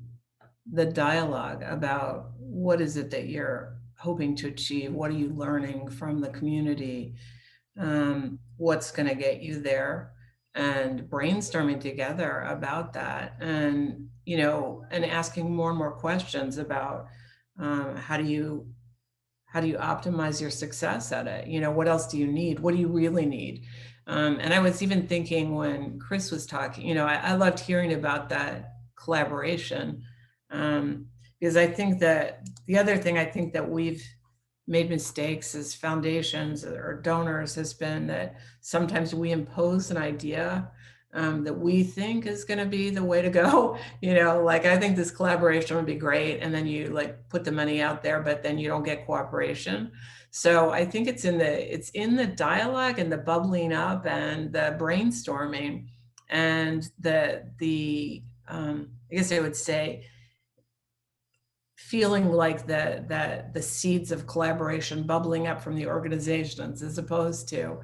the dialogue about what is it that you're hoping to achieve, what are you learning from the community, what's going to get you there, and brainstorming together about that, and and asking more and more questions about how do you optimize your success at it? What else do you need? What do you really need? And I was even thinking when Chris was talking, I loved hearing about that collaboration, because I think that the other thing I think that we've made mistakes as foundations or donors has been that sometimes we impose an idea that we think is going to be the way to go. Like, I think this collaboration would be great, and then you put the money out there, but then you don't get cooperation. So I think it's in the dialogue and the bubbling up and the brainstorming and the I guess I would say feeling like the seeds of collaboration bubbling up from the organizations, as opposed to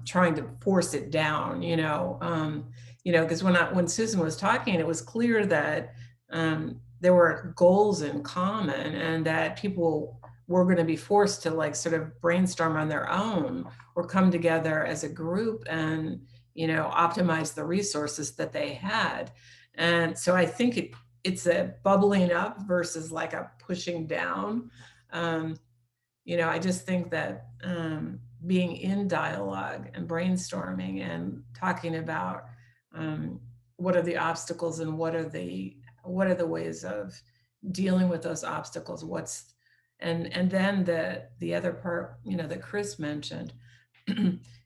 trying to force it down, because when Susan was talking, it was clear that there were goals in common, and that people were going to be forced to sort of brainstorm on their own or come together as a group and optimize the resources that they had. And so I think it's a bubbling up versus a pushing down. I just think that being in dialogue and brainstorming and talking about what are the obstacles and what are the ways of dealing with those obstacles, and then the other part, that Chris mentioned,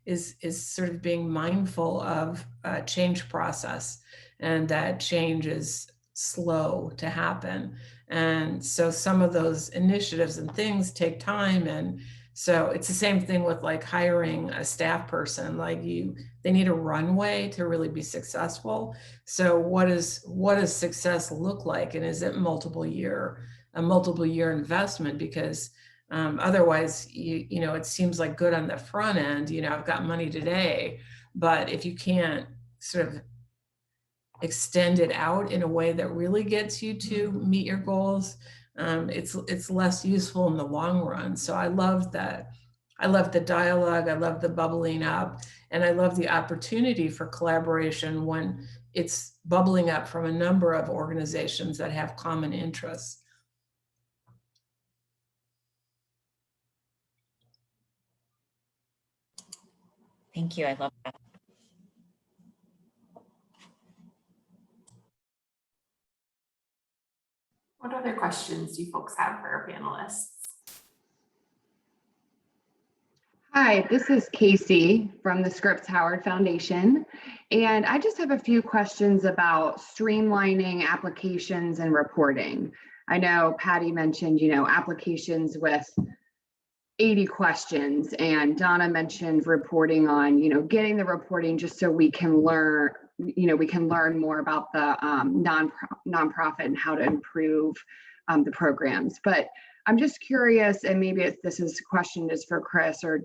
is sort of being mindful of change process, and that change is slow to happen. And so some of those initiatives and things take time. And so it's the same thing with hiring a staff person. They need a runway to really be successful. So what does success look like? And is it a multiple year investment? Because otherwise, it seems like good on the front end, I've got money today, but if you can't sort of extend it out in a way that really gets you to meet your goals, it's less useful in the long run. So I love that. I love the dialogue. I love the bubbling up, and I love the opportunity for collaboration when it's bubbling up from a number of organizations that have common interests. Thank you. I love that. What other questions do you folks have for our panelists? Hi, this is Casey from the Scripps Howard Foundation, and I just have a few questions about streamlining applications and reporting. I know Patty mentioned, applications with 80 questions, and Donna mentioned reporting on, getting the reporting just so we can learn, more about the nonprofit and how to improve the programs. But I'm just curious, and maybe this question is for Chris or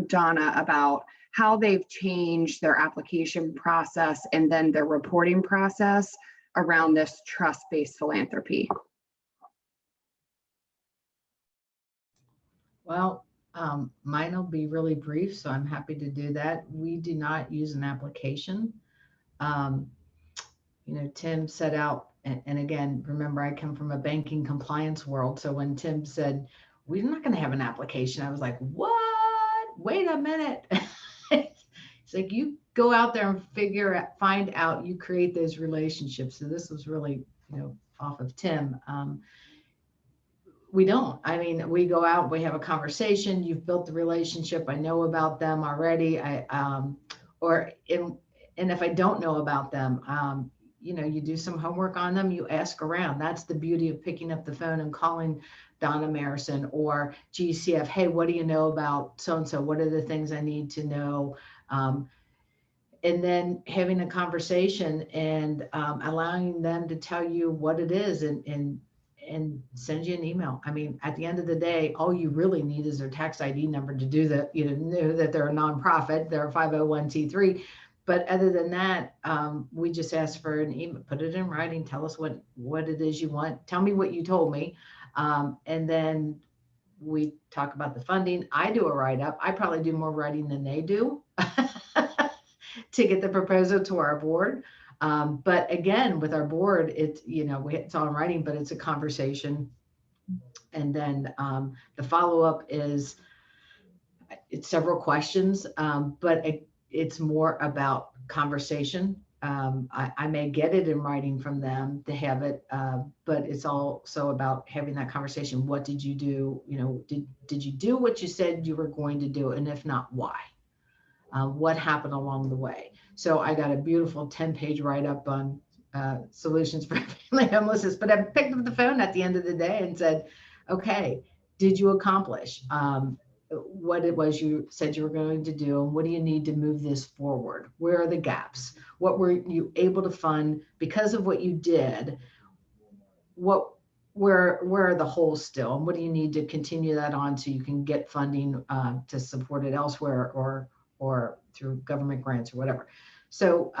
Donna, about how they've changed their application process and then their reporting process around this trust-based philanthropy. Well, mine will be really brief, so I'm happy to do that. We do not use an application. Tim set out, and again, remember, I come from a banking compliance world. So when Tim said, we're not going to have an application, I was like, what? Wait a minute. It's like, you go out there and find out, you create those relationships. So this was really, off of Tim. We don't. I mean, we go out, we have a conversation. You've built the relationship. I know about them already. And if I don't know about them, you do some homework on them, you ask around. That's the beauty of picking up the phone and calling Donna Marison or GCF. Hey, what do you know about so-and-so? What are the things I need to know? And then having a conversation and allowing them to tell you what it is and send you an email. I mean, at the end of the day, all you really need is their tax ID number to do that, know that they're a nonprofit, they're a 501c3. But other than that, we just ask for an email, put it in writing, tell us what it is you want, tell me what you told me. And then we talk about the funding. I do a write-up. I probably do more writing than they do to get the proposal to our board. But again, with our board, it's, it's all in writing, but it's a conversation. And then the follow-up is, it's several questions, but it's more about conversation. I may get it in writing from them to have it, but it's also about having that conversation. What did you do? Did you do what you said you were going to do? And if not, why? What happened along the way? So I got a beautiful 10-page write-up on solutions for family homelessness, but I picked up the phone at the end of the day and said, okay, did you accomplish what it was you said you were going to do? And what do you need to move this forward? Where are the gaps? What were you able to fund because of what you did? Where are the holes still? And what do you need to continue that on so you can get funding to support it elsewhere or through government grants or whatever? So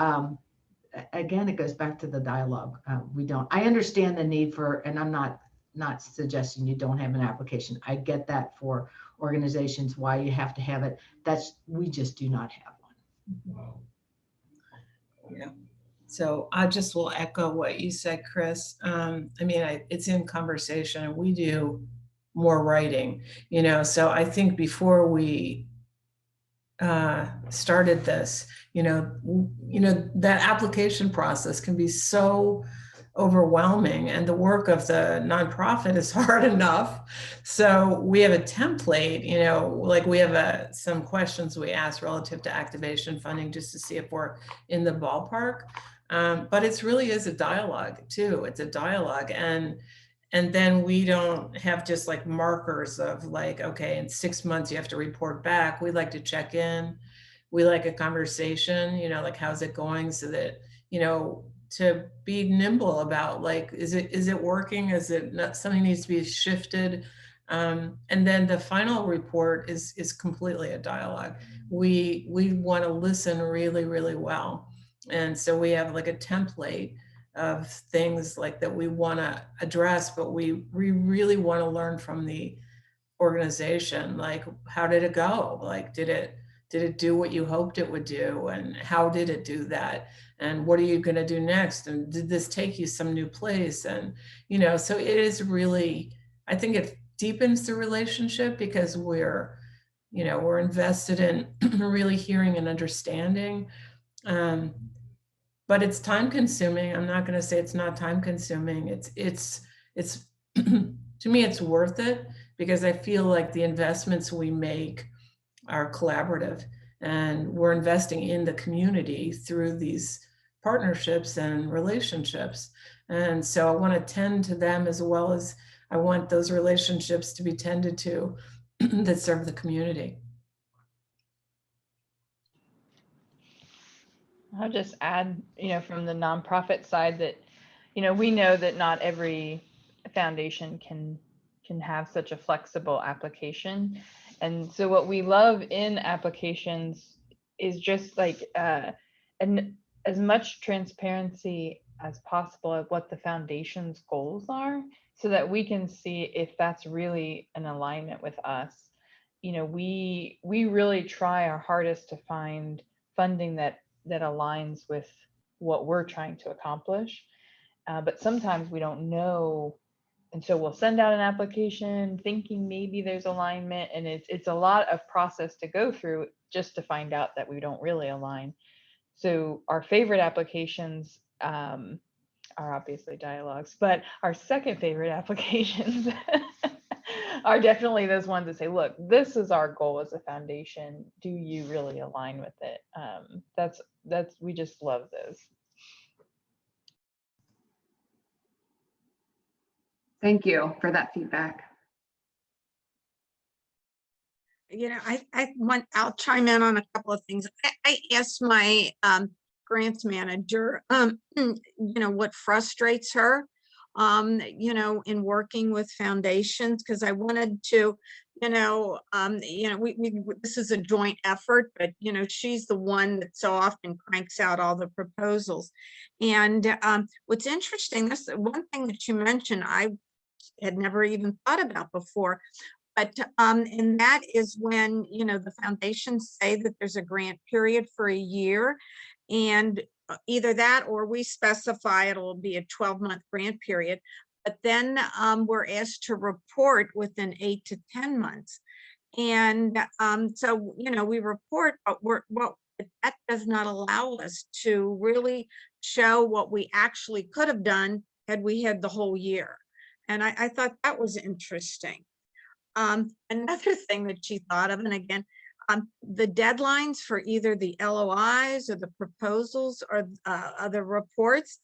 again, it goes back to the dialogue. I understand the need for, and I'm not suggesting you don't have an application. I get that for organizations, why you have to have it. We just do not have one. Yeah. So I just will echo what you said, Chris. It's in conversation, and we do more writing, so I think before we started this, that application process can be so overwhelming, and the work of the nonprofit is hard enough. So we have a template, like we have some questions we ask relative to activation funding just to see if we're in the ballpark. But it really is a dialogue too. It's a dialogue. And then we don't have just like markers of like, okay, in 6 months you have to report back. We like to check in. We like a conversation, like how's it going, so that, to be nimble about like, is it working? Is it not, something needs to be shifted? And then the final report is completely a dialogue. We want to listen really, really well. And so we have like a template of things like that we want to address, but we really want to learn from the organization. Like, how did it go? Like, did it do what you hoped it would do? And how did it do that? And what are you going to do next? And did this take you some new place? And, you know, so it is really, I think it deepens the relationship because we're invested in really hearing and understanding. But it's time consuming. I'm not going to say it's not time consuming. It's to me, it's worth it because I feel like the investments we make are collaborative, and we're investing in the community through these partnerships and relationships. And so I want to tend to them as well as I want those relationships to be tended to that serve the community. I'll just add, from the nonprofit side that, we know that not every foundation can have such a flexible application. And so what we love in applications is just like and as much transparency as possible of what the foundation's goals are, so that we can see if that's really an alignment with us. We really try our hardest to find funding that aligns with what we're trying to accomplish. But sometimes we don't know. And so we'll send out an application thinking maybe there's alignment, and it's a lot of process to go through just to find out that we don't really align. So our favorite applications are obviously dialogues, but our second favorite applications are definitely those ones that say, look, this is our goal as a foundation. Do you really align with it? We just love those. Thank you for that feedback. I'll chime in on a couple of things. I asked my grants manager, what frustrates her, in working with foundations, because I wanted to, this is a joint effort, but she's the one that so often cranks out all the proposals. And what's interesting, this one thing that you mentioned, I had never even thought about before. But and that is when the foundations say that there's a grant period for a year, and either that or we specify it'll be a 12-month grant period. But then we're asked to report within 8 to 10 months, and so we report, but that does not allow us to really show what we actually could have done had we had the whole year. And I thought that was interesting. Another thing that she thought of, and again, the deadlines for either the LOIs or the proposals or other reports,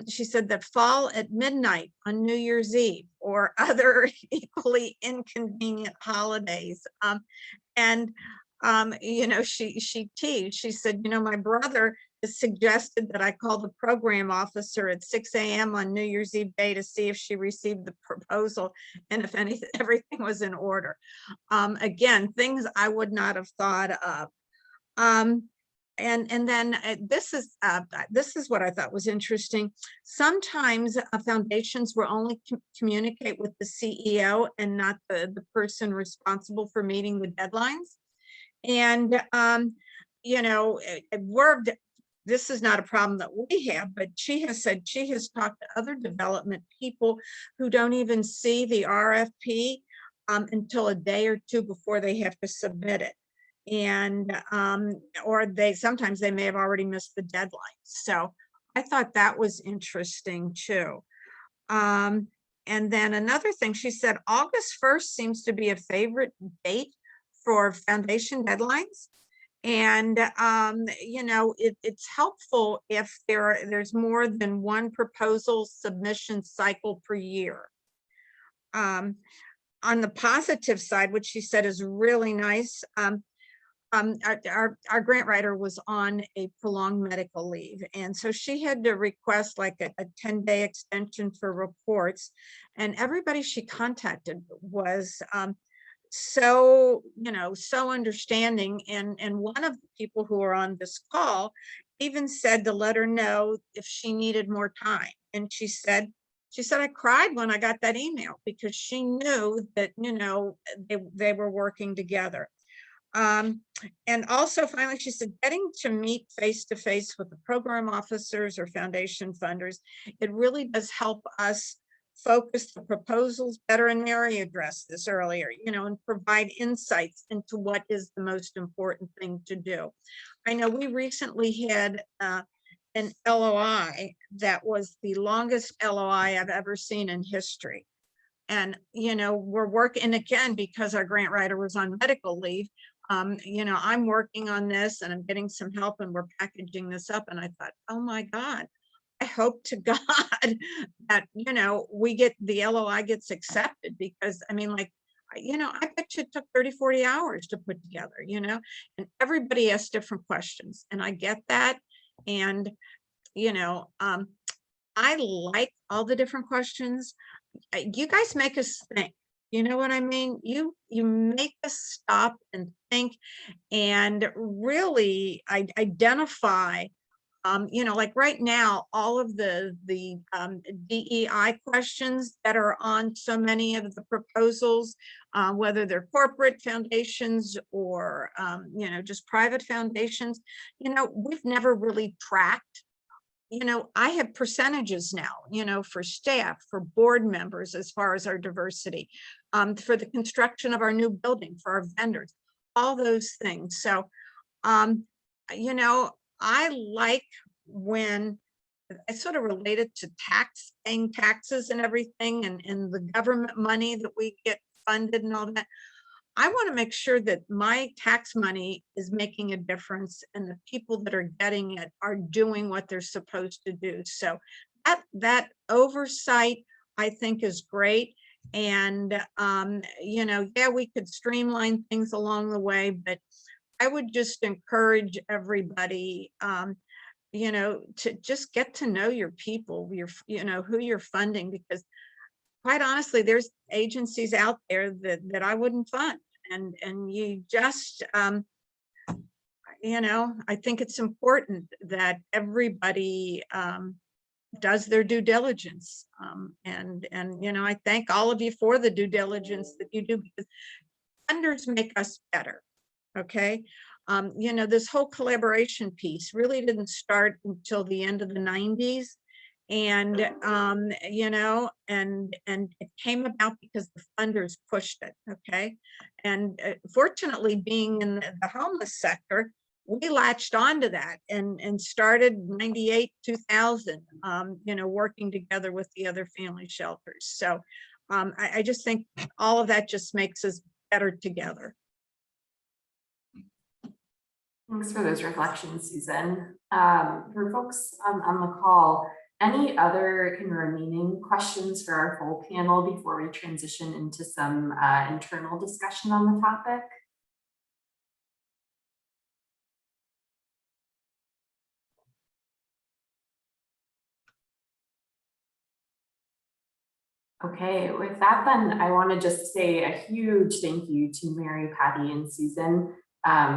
she said that fall at midnight on New Year's Eve or other equally inconvenient holidays. She teased, she said, my brother has suggested that I call the program officer at 6 a.m. on New Year's Eve day to see if she received the proposal and if everything was in order. Again, things I would not have thought of. And then this is what I thought was interesting. Sometimes foundations will only communicate with the CEO and not the person responsible for meeting the deadlines. And this is not a problem that we have, but she has said she has talked to other development people who don't even see the RFP until a day or two before they have to submit it. And or sometimes they may have already missed the deadline. So I thought that was interesting too. And then another thing, she said August 1st seems to be a favorite date for foundation deadlines. And it's helpful if there's more than one proposal submission cycle per year. On the positive side, which she said is really nice, our grant writer was on a prolonged medical leave, and so she had to request like a 10-day extension for reports, and everybody she contacted was so understanding. And one of the people who are on this call even said to let her know if she needed more time. And she said, I cried when I got that email because she knew that, you know, they were working together. And also finally, she said, getting to meet face to face with the program officers or foundation funders, it really does help us focus the proposals better. And Mary addressed this earlier, you know, and provide insights into what is the most important thing to do. I know we recently had an LOI that was the longest LOI I've ever seen in history. And, you know, we're working again because our grant writer was on medical leave. You know, I'm working on this and I'm getting some help and we're packaging this up. And I thought, oh my God, I hope to God that, you know, we get the LOI gets accepted, because I mean, like, you know, I bet you it took 30, 40 hours to put together, you know, and everybody asks different questions and I get that. And, you know, I like all the different questions. You guys make us think, you know what I mean? You make us stop and think and really identify, you know, like right now, all of the DEI questions that are on so many of the proposals, whether they're corporate foundations or, you know, just private foundations, you know, we've never really tracked. You know, I have percentages now, you know, for staff, for board members, as far as our diversity, for the construction of our new building, for our vendors, all those things. So, you know, I like when I sort of related to paying taxes and everything and the government money that we get funded and all that. I want to make sure that my tax money is making a difference and the people that are getting it are doing what they're supposed to do. So that oversight, I think, is great. And, you know, yeah, we could streamline things along the way, but I would just encourage everybody, you know, to just get to know your people, you know, who you're funding, because quite honestly, there's agencies out there that I wouldn't fund. And you just, you know, I think it's important that everybody does their due diligence. And, you know, I thank all of you for the due diligence that you do, because funders make us better. Okay. You know, this whole collaboration piece really didn't start until the end of the 90s. And, you know, and it came about because the funders pushed it. Okay. And fortunately, being in the homeless sector, we latched onto that and started 98, 2000, you know, working together with the other family shelters. So I just think all of that just makes us better together. Thanks for those reflections, Susan. For folks on the call, any other kind of remaining questions for our full panel before we transition into some internal discussion on the topic? Okay, with that then, I want to just say a huge thank you to Mary, Patty, and Susan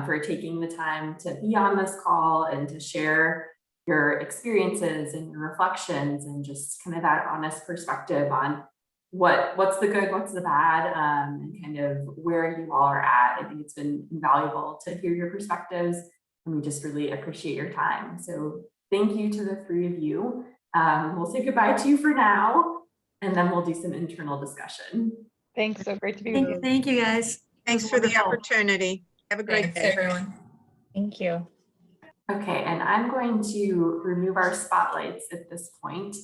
for taking the time to be on this call and to share your experiences and your reflections and just kind of that honest perspective on what's the good, what's the bad, and kind of where you all are at. I think it's been invaluable to hear your perspectives, and we just really appreciate your time. So thank you to the three of you. We'll say goodbye to you for now, and then we'll do some internal discussion. Thanks. So great to be with you. Thank you, guys. Thanks for the opportunity. Have a great Thanks, day. everyone. Thank you. Okay, and I'm going to remove our spotlights at this point.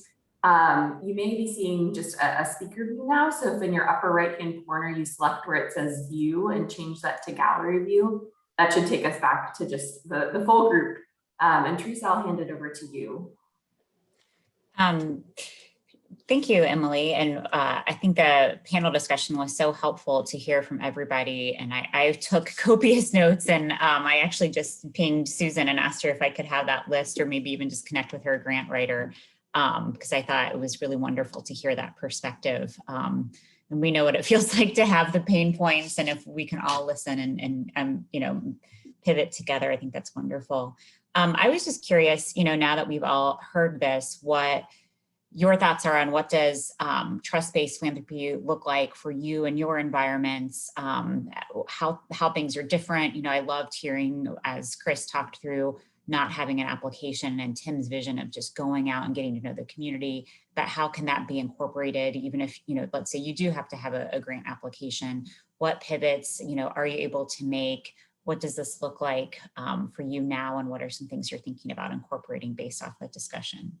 You may be seeing just a speaker view now. So if in your upper right-hand corner, you select where it says view and change that to gallery view, that should take us back to just the full group. And Teresa, I'll hand it over to you. Thank you, Emily. And I think the panel discussion was so helpful to hear from everybody. And I took copious notes, and I actually just pinged Susan and asked her if I could have that list, or maybe even just connect with her grant writer, because I thought it was really wonderful to hear that perspective. And we know what it feels like to have the pain points, and if we can all listen and you know, pivot together, I think that's wonderful. I was just curious, now that we've all heard this, what your thoughts are on what does trust-based philanthropy look like for you and your environments, how things are different. I loved hearing, as Chris talked through, not having an application and Tim's vision of just going out and getting to know the community, but how can that be incorporated, even if, let's say you do have to have a grant application, what pivots, are you able to make? What does this look like for you now? And what are some things you're thinking about incorporating based off the discussion?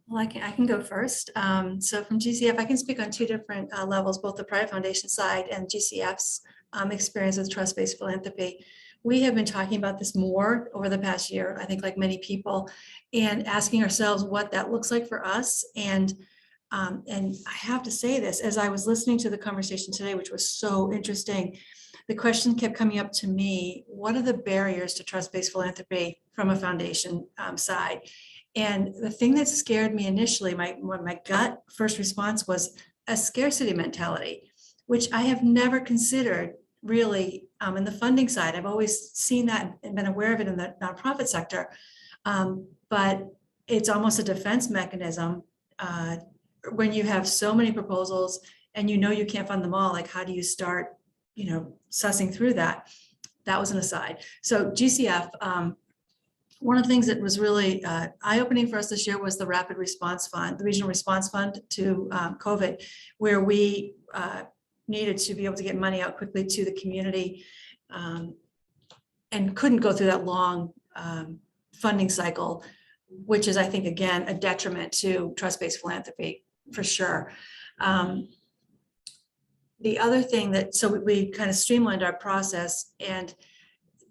Well, I can go first. So from GCF, I can speak on two different levels, both the private foundation side and GCF's experience with trust-based philanthropy. We have been talking about this more over the past year, I think, like many people, and asking ourselves what that looks like for us. And I have to say this, as I was listening to the conversation today, which was so interesting, the question kept coming up to me: what are the barriers to trust-based philanthropy from a foundation side? And the thing that scared me initially, my gut first response was a scarcity mentality, which I have never considered really in the funding side. I've always seen that and been aware of it in the nonprofit sector. But it's almost a defense mechanism when you have so many proposals and you can't fund them all. Like, how do you start, sussing through that? That was an aside. So GCF, one of the things that was really eye-opening for us this year was the Rapid Response Fund, the Regional Response Fund to COVID, where we needed to be able to get money out quickly to the community and couldn't go through that long funding cycle, which is, I think, again, a detriment to trust-based philanthropy for sure. The other thing so we kind of streamlined our process, and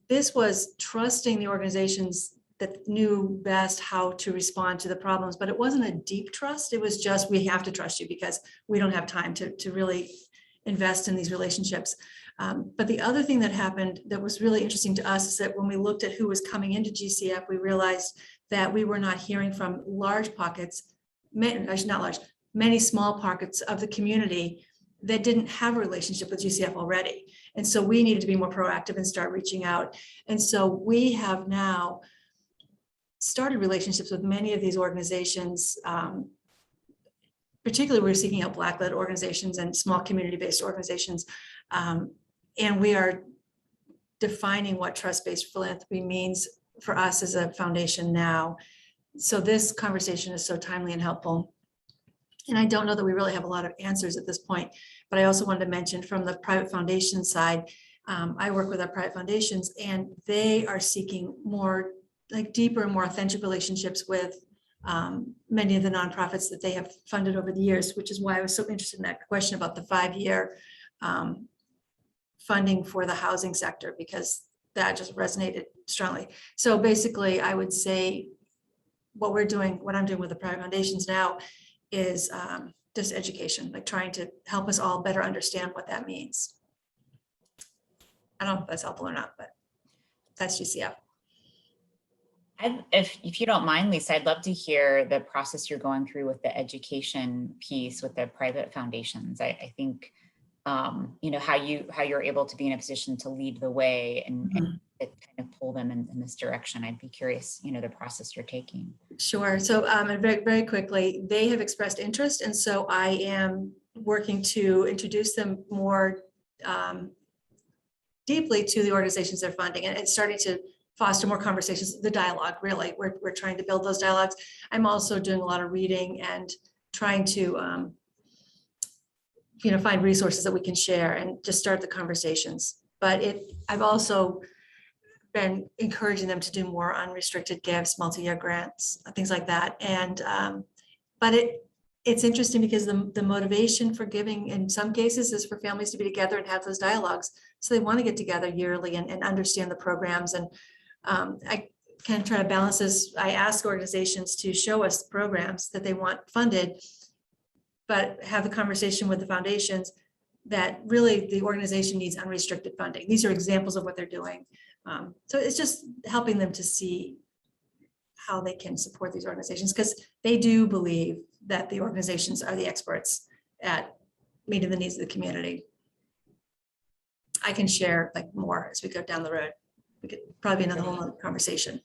this was trusting the organizations that knew best how to respond to the problems, but it wasn't a deep trust. It was just, we have to trust you because we don't have time to really invest in these relationships. But the other thing that happened that was really interesting to us is that when we looked at who was coming into GCF, we realized that we were not hearing from large pockets, many small pockets of the community that didn't have a relationship with GCF already. And so we needed to be more proactive and start reaching out. And so we have now started relationships with many of these organizations. Particularly, we're seeking out Black-led organizations and small community-based organizations. And we are defining what trust-based philanthropy means for us as a foundation now. So this conversation is so timely and helpful. And I don't know that we really have a lot of answers at this point, but I also wanted to mention from the private foundation side, I work with our private foundations, and they are seeking more deeper and more authentic relationships with many of the nonprofits that they have funded over the years, which is why I was so interested in that question about the 5-year funding for the housing sector, because that just resonated strongly. So basically, I would say what I'm doing with the private foundations now is just education, like trying to help us all better understand what that means. I don't know if that's helpful or not, but that's GCF. If you don't mind, Lisa, I'd love to hear the process you're going through with the education piece with the private foundations. I think, how you're able to be in a position to lead the way and kind of pull them in this direction. I'd be curious, the process you're taking. Sure. So very, very quickly, they have expressed interest. And so I am working to introduce them more deeply to the organizations they're funding, and it's starting to foster more conversations, the dialogue, really. We're trying to build those dialogues. I'm also doing a lot of reading and trying to, find resources that we can share and just start the conversations. But I've also been encouraging them to do more unrestricted gifts, multi-year grants, things like that. And, but it's interesting because the motivation for giving in some cases is for families to be together and have those dialogues. So they want to get together yearly and understand the programs. And I kind of try to balance this. I ask organizations to show us programs that they want funded, but have the conversation with the foundations that really the organization needs unrestricted funding. These are examples of what they're doing. So it's just helping them to see how they can support these organizations, because they do believe that the organizations are the experts at meeting the needs of the community. I can share like more as we go down the road. We could probably be another whole other conversation.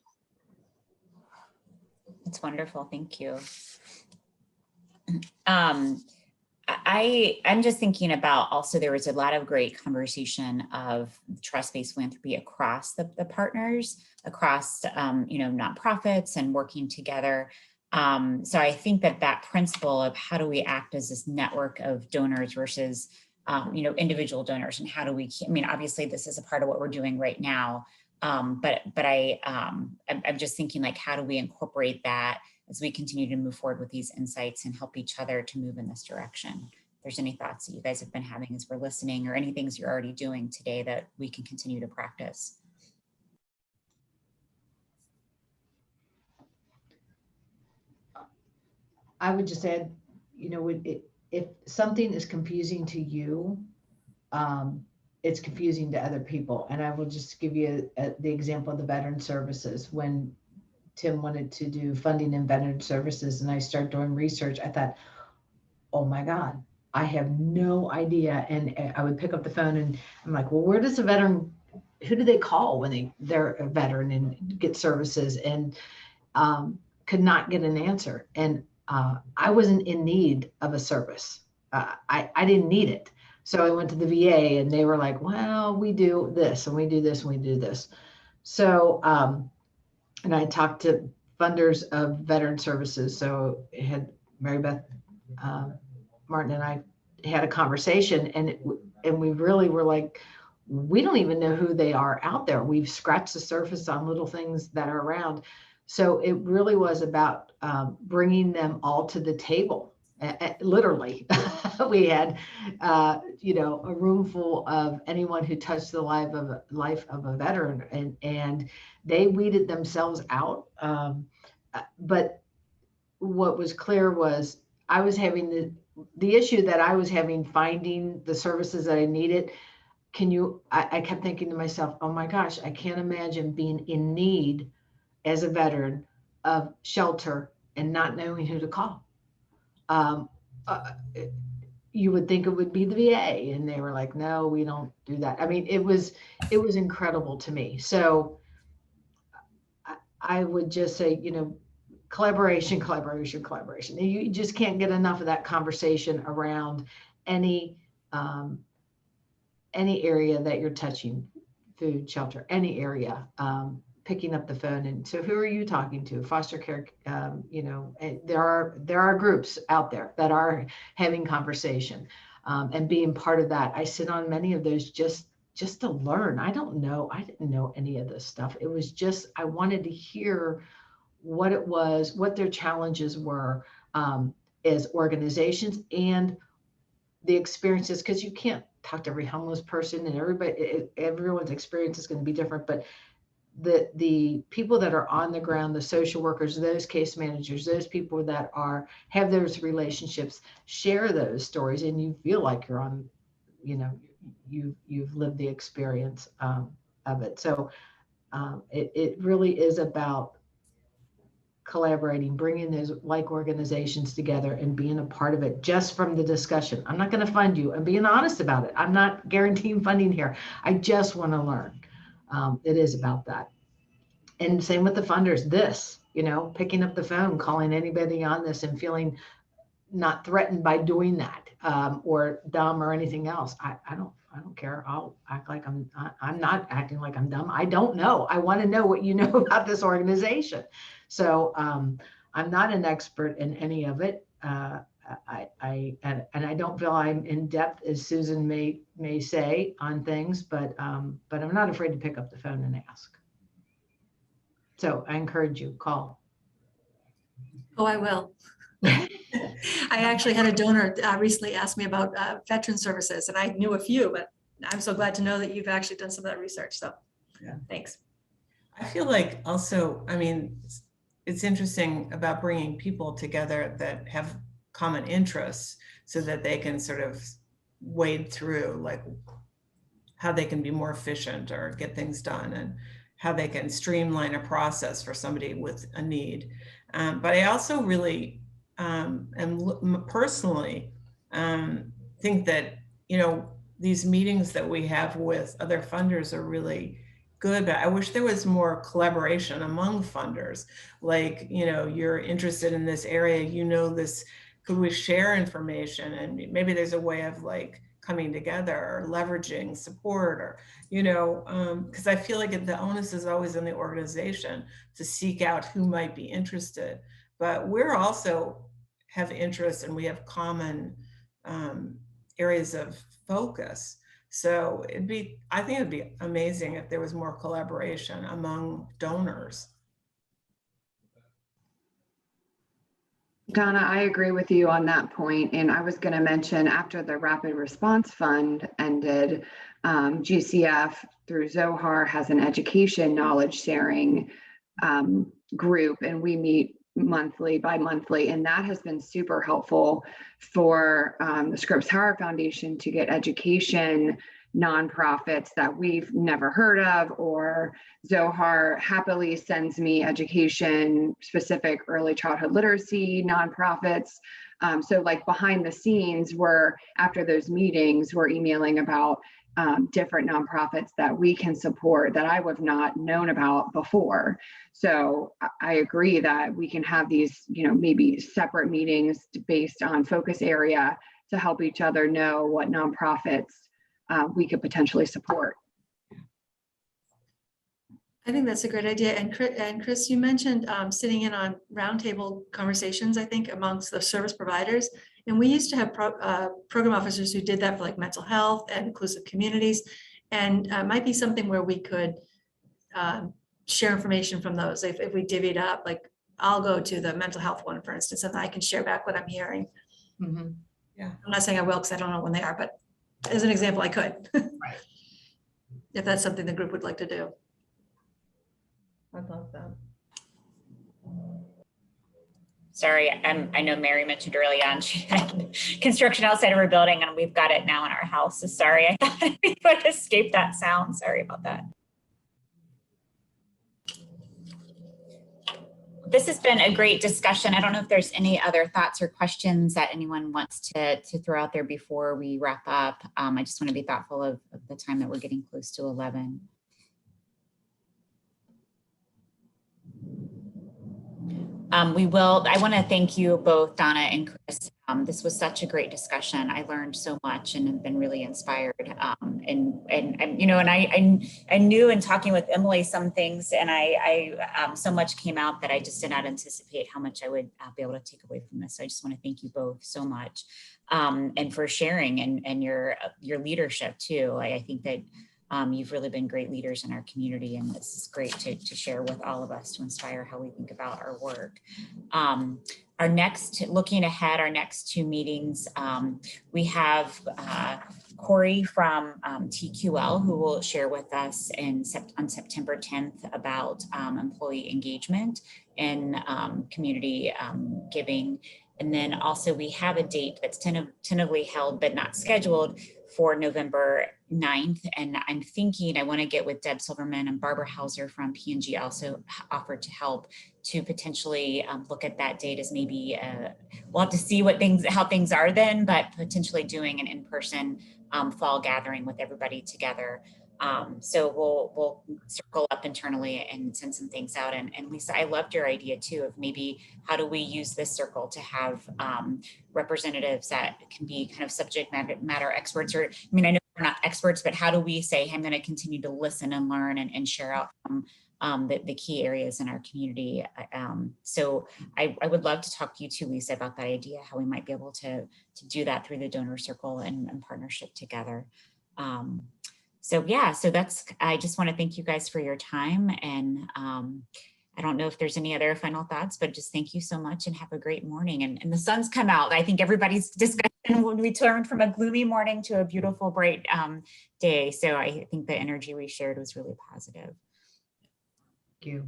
It's wonderful. Thank you. I'm just thinking about also, there was a lot of great conversation of trust-based philanthropy across the partners, across, nonprofits and working together. So I think that principle of how do we act as this network of donors versus, individual donors, and how do we, obviously this is a part of what we're doing right now. But I'm just thinking, like, how do we incorporate that as we continue to move forward with these insights and help each other to move in this direction? If there's any thoughts that you guys have been having as we're listening, or any things you're already doing today that we can continue to practice. I would just add, if something is confusing to you, it's confusing to other people. And I will just give you the example of the veteran services. When Tim wanted to do funding in veteran services and I started doing research, I thought, oh my God, I have no idea. And I would pick up the phone and I'm like, well, where does a veteran, who do they call when they're a veteran and get services? And could not get an answer. And I wasn't in need of a service. I didn't need it. So I went to the VA and they were like, well, we do this and we do this and we do this. So, and I talked to funders of veteran services. So it had Mary Beth Martin and I had a conversation, and we really were like, we don't even know who they are out there. We've scratched the surface on little things that are around. So it really was about bringing them all to the table. Literally, we had, a room full of anyone who touched the life of a veteran, and they weeded themselves out. But what was clear was I was having the issue that I was having finding the services that I needed. I kept thinking to myself, oh my gosh, I can't imagine being in need as a veteran of shelter and not knowing who to call. You would think it would be the VA, and they were like, no, we don't do that. I mean, it was incredible to me. So I would just say, collaboration. You just can't get enough of that conversation around any area that you're touching, food, shelter, any area, picking up the phone. And so who are you talking to? Foster care, there are groups out there that are having conversation and being part of that. I sit on many of those just to learn. I didn't know any of this stuff. It was just, I wanted to hear what it was, what their challenges were as organizations and the experiences, because you can't talk to every homeless person, and everyone's experience is going to be different, but the people that are on the ground, the social workers, those case managers, those people that have those relationships, share those stories, and you feel like you're on, you've lived the experience of it. So it really is about collaborating, bringing those like organizations together and being a part of it just from the discussion. I'm not going to fund you. I'm being honest about it. I'm not guaranteeing funding here. I just want to learn. It is about that. And same with the funders, picking up the phone, calling anybody on this and feeling not threatened by doing that or dumb or anything else. I don't care. I'll act like I'm not acting like I'm dumb. I don't know. I want to know what you know about this organization. So I'm not an expert in any of it. And I don't feel I'm in depth, as Susan may say, on things, but I'm not afraid to pick up the phone and ask. So I encourage you, call. Oh, I will. I actually had a donor recently ask me about veteran services, and I knew a few, but I'm so glad to know that you've actually done some of that research. So yeah, thanks. I feel like also, it's interesting about bringing people together that have common interests so that they can sort of wade through like how they can be more efficient or get things done and how they can streamline a process for somebody with a need. But I also really am personally think that, these meetings that we have with other funders are really good, but I wish there was more collaboration among funders. Like, you're interested in this area, this, could we share information? And maybe there's a way of like coming together or leveraging support, or, because I feel like the onus is always on the organization to seek out who might be interested. But we're also have interests and we have common areas of focus. So I think it'd be amazing if there was more collaboration among donors. Donna, I agree with you on that point. And I was going to mention, after the Rapid Response Fund ended, GCF through Zohar has an education knowledge sharing group, and we meet bi-monthly, and that has been super helpful for the Scripps Howard Foundation to get education nonprofits that we've never heard of, or Zohar happily sends me education specific early childhood literacy nonprofits. So like behind the scenes, after those meetings, we're emailing about different nonprofits that we can support that I would have not known about before. So I agree that we can have these, maybe separate meetings based on focus area to help each other know what nonprofits we could potentially support. I think that's a great idea. And Chris, you mentioned sitting in on roundtable conversations, I think, amongst the service providers. And we used to have program officers who did that for like mental health and inclusive communities. And it might be something where we could share information from those. If we divvied up, like I'll go to the mental health one, for instance, and I can share back what I'm hearing. Mm-hmm. Yeah. I'm not saying I will, because I don't know when they are, but as an example, I could. Right. If that's something the group would like to do. I love that. Sorry, I know Mary mentioned early on she had construction outside of her building, and we've got it now in our house. So sorry, I thought we would escape that sound. Sorry about that. This has been a great discussion. I don't know if there's any other thoughts or questions that anyone wants to throw out there before we wrap up. I just want to be thoughtful of the time that we're getting close to 11. I want to thank you both, Donna and Chris. This was such a great discussion. I learned so much and have been really inspired. I knew in talking with Emily some things, and so much came out that I just did not anticipate how much I would be able to take away from this. So I just want to thank you both so much, and for sharing and your leadership too. I think that you've really been great leaders in our community, and this is great to share with all of us to inspire how we think about our work. Looking ahead, our next two meetings, we have Corey from TQL, who will share with us on September 10th about employee engagement and community giving. And then also we have a date that's tentatively held but not scheduled for November 9th. And I'm thinking I want to get with Deb Silverman and Barbara Hauser from P&G also offered to help to potentially look at that date as maybe, we'll have to see how things are then, but potentially doing an in-person fall gathering with everybody together. So we'll circle up internally and send some things out. And Lisa, I loved your idea too of maybe how do we use this circle to have representatives that can be kind of subject matter experts, or, I mean, I know we're not experts, but how do we say, hey, I'm going to continue to listen and learn and share out from the key areas in our community. So I would love to talk to you too, Lisa, about that idea, how we might be able to do that through the donor circle and partnership together. So I just want to thank you guys for your time. And I don't know if there's any other final thoughts, but just thank you so much and have a great morning. And the sun's come out. I think everybody's discussion when we turned from a gloomy morning to a beautiful, bright day. So I think the energy we shared was really positive. Thank you.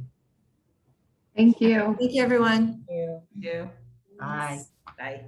Thank you. Thank you, everyone. Thank you. Yeah. Bye. Bye.